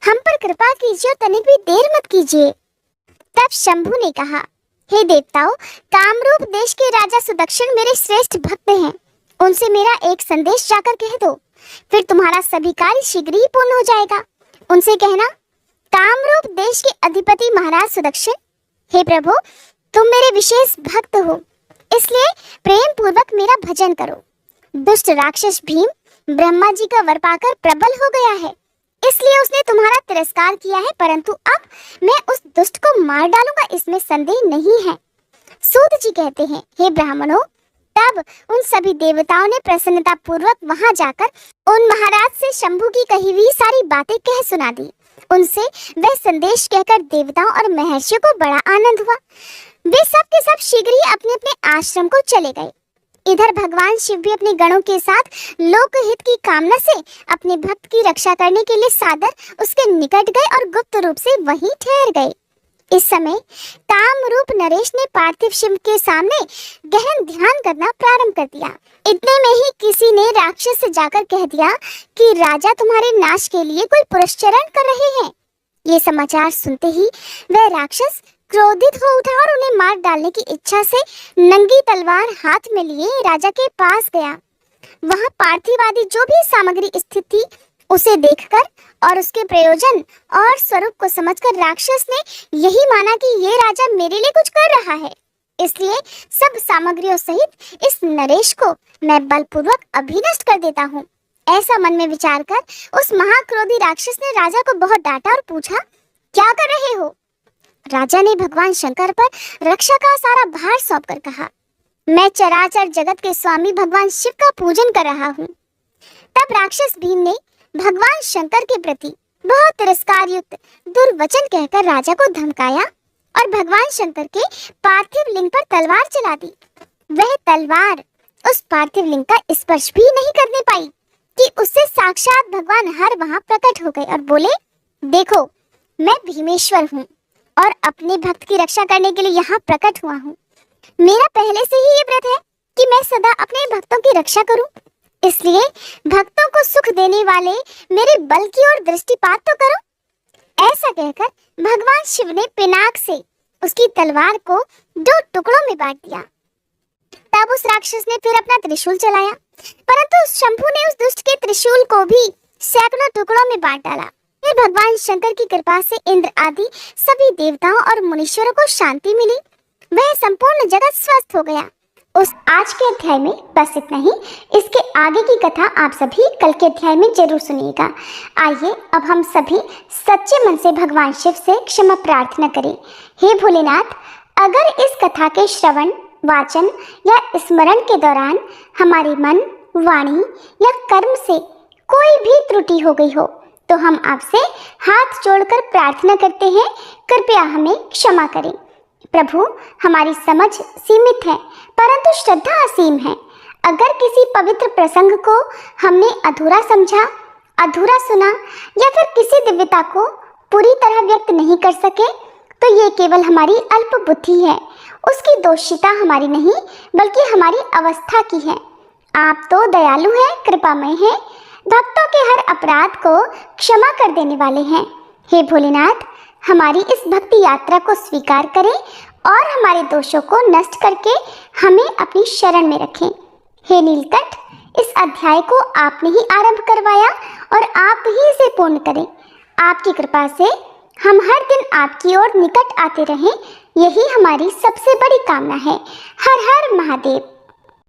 हम पर कृपा कीजिए और तनिक भी देर मत कीजिए। तब शंभु ने कहा, हे देवताओं, कामरूप देश के राजा सुदक्षिण मेरे श्रेष्ठ भक्त हैं, उनसे मेरा एक संदेश जाकर कह दो, फिर तुम्हारा सभी कार्य शीघ्र ही पूर्ण हो जाएगा। उनसे कहना, कामरूप देश के अधिपति महाराज सुदक्षिण, हे प्रभु, तुम मेरे विशेष भक्त हो, इसलिए प्रेम पूर्वक मेरा भजन करो। दुष्ट राक्षस भीम ब्रह्मा जी का वर पाकर प्रबल हो गया है, इसलिए उसने तुम्हारा तिरस्कार किया है, परंतु अब मैं उस दुष्ट को मार डालूंगा, इसमें संदेह नहीं है। सूत जी कहते हैं, हे ब्राह्मणों, तब उन सभी देवताओं ने प्रसन्नता पूर्वक वहां जाकर उन महाराज से शंभु की कही हुई सारी बातें कह सुना दी। उनसे वह संदेश कहकर देवताओं और महर्षियों को बड़ा आनंद हुआ। वे सब के सब शीघ्र ही अपने अपने आश्रम को चले गए। इधर भगवान शिव भी अपने गणों के साथ लोकहित की कामना से अपने भक्त की रक्षा करने के लिए सादर उसके निकट गए और गुप्त रूप से वहीं ठहर गए। इस समय कामरूप नरेश ने पार्थिव शिव के सामने गहन ध्यान करना प्रारंभ कर दिया। इतने में ही किसी ने राक्षस से जाकर कह दिया कि राजा तुम्हारे नाश के लिए कोई पुरस्चरण कर रहे हैं। ये समाचार सुनते ही वह राक्षस क्रोधित हो उठा और उन्हें मार डालने की इच्छा से नंगी तलवार हाथ में लिए राजा के पास गया। वहां पार्थिव आदि जो भी सामग्री स्थित थी उसे देखकर और उसके प्रयोजन और स्वरूप को समझकर राक्षस ने यही माना कि ये राजा मेरे लिए कुछ कर रहा है, इसलिए सब सामग्रियों सहित इस नरेश को मैं बलपूर्वक अभिनष्ट कर देता हूँ। ऐसा मन में विचार कर उस महाक्रोधी राक्षस ने राजा को बहुत डांटा और पूछा, क्या कर रहे हो? राजा ने भगवान शंकर पर रक्षा का सारा भार सौंप कर कहा, मैं चराचर जगत के स्वामी भगवान शिव का पूजन कर रहा हूँ। तब राक्षस भीम ने भगवान शंकर के प्रति बहुत तिरस्कार युक्त दुर्वचन कहकर राजा को धमकाया और भगवान शंकर के पार्थिव लिंग पर तलवार चला दी। वह तलवार उस पार्थिव लिंग का स्पर्श भी नहीं करने पाई कि उससे साक्षात भगवान हर वहां प्रकट हो गए और बोले, देखो मैं भीमेश्वर हूँ और अपने भक्त की रक्षा करने के लिए यहाँ प्रकट हुआ हूँ। मेरा पहले से ही ये व्रत है कि मैं सदा अपने भक्तों की रक्षा करूं, इसलिए भक्तों को सुख देने वाले मेरे बल की ओर दृष्टिपात तो करो। ऐसा कहकर भगवान शिव ने पिनाक से उसकी तलवार को 2 टुकड़ों में बांट दिया। तब उस राक्षस ने फिर अपना त्रिशूल चलाया, परंतु शंभू ने उस दुष्ट के त्रिशूल को भी सैकड़ों टुकड़ों में बांट डाला। फिर भगवान शंकर की कृपा से इंद्र आदि सभी देवताओं और मुनीश्वरों को शांति मिली। वह संपूर्ण जगत स्वस्थ हो गया। उस आज के अध्याय में बस इतना ही। इसके आगे की कथा आप सभी कल के अध्याय में जरूर सुनिएगा। आइए अब हम सभी सच्चे मन से भगवान शिव से क्षमा प्रार्थना करें। हे भोलेनाथ, अगर इस कथा के श्रवण, वाचन या स्मरण के दौरान हमारे मन, वाणी या कर्म से कोई भी त्रुटि हो गई हो तो हम आपसे हाथ जोड़कर प्रार्थना करते हैं, कृपया हमें क्षमा करें। प्रभु, हमारी समझ सीमित है परंतु श्रद्धा असीम है। अगर किसी पवित्र प्रसंग को हमने अधूरा समझा, अधूरा सुना या फिर किसी दिव्यता को पूरी तरह व्यक्त नहीं कर सके तो ये केवल हमारी अल्प बुद्धि है। उसकी दोषिता हमारी नहीं बल्कि हमारी अवस्था की है। आप तो दयालु हैं, कृपामय हैं, भक्तों के हर अपराध को क्षमा कर देने वाले हैं। हे भोलेनाथ, हमारी इस भक्ति यात्रा को स्वीकार करें और हमारे दोषों को नष्ट करके हमें अपनी शरण में रखें। हे नीलकंठ, इस अध्याय को आपने ही आरंभ करवाया और आप ही इसे पूर्ण करें। आपकी कृपा से हम हर दिन आपकी ओर निकट आते रहें, यही हमारी सबसे बड़ी कामना है। हर हर महादेव।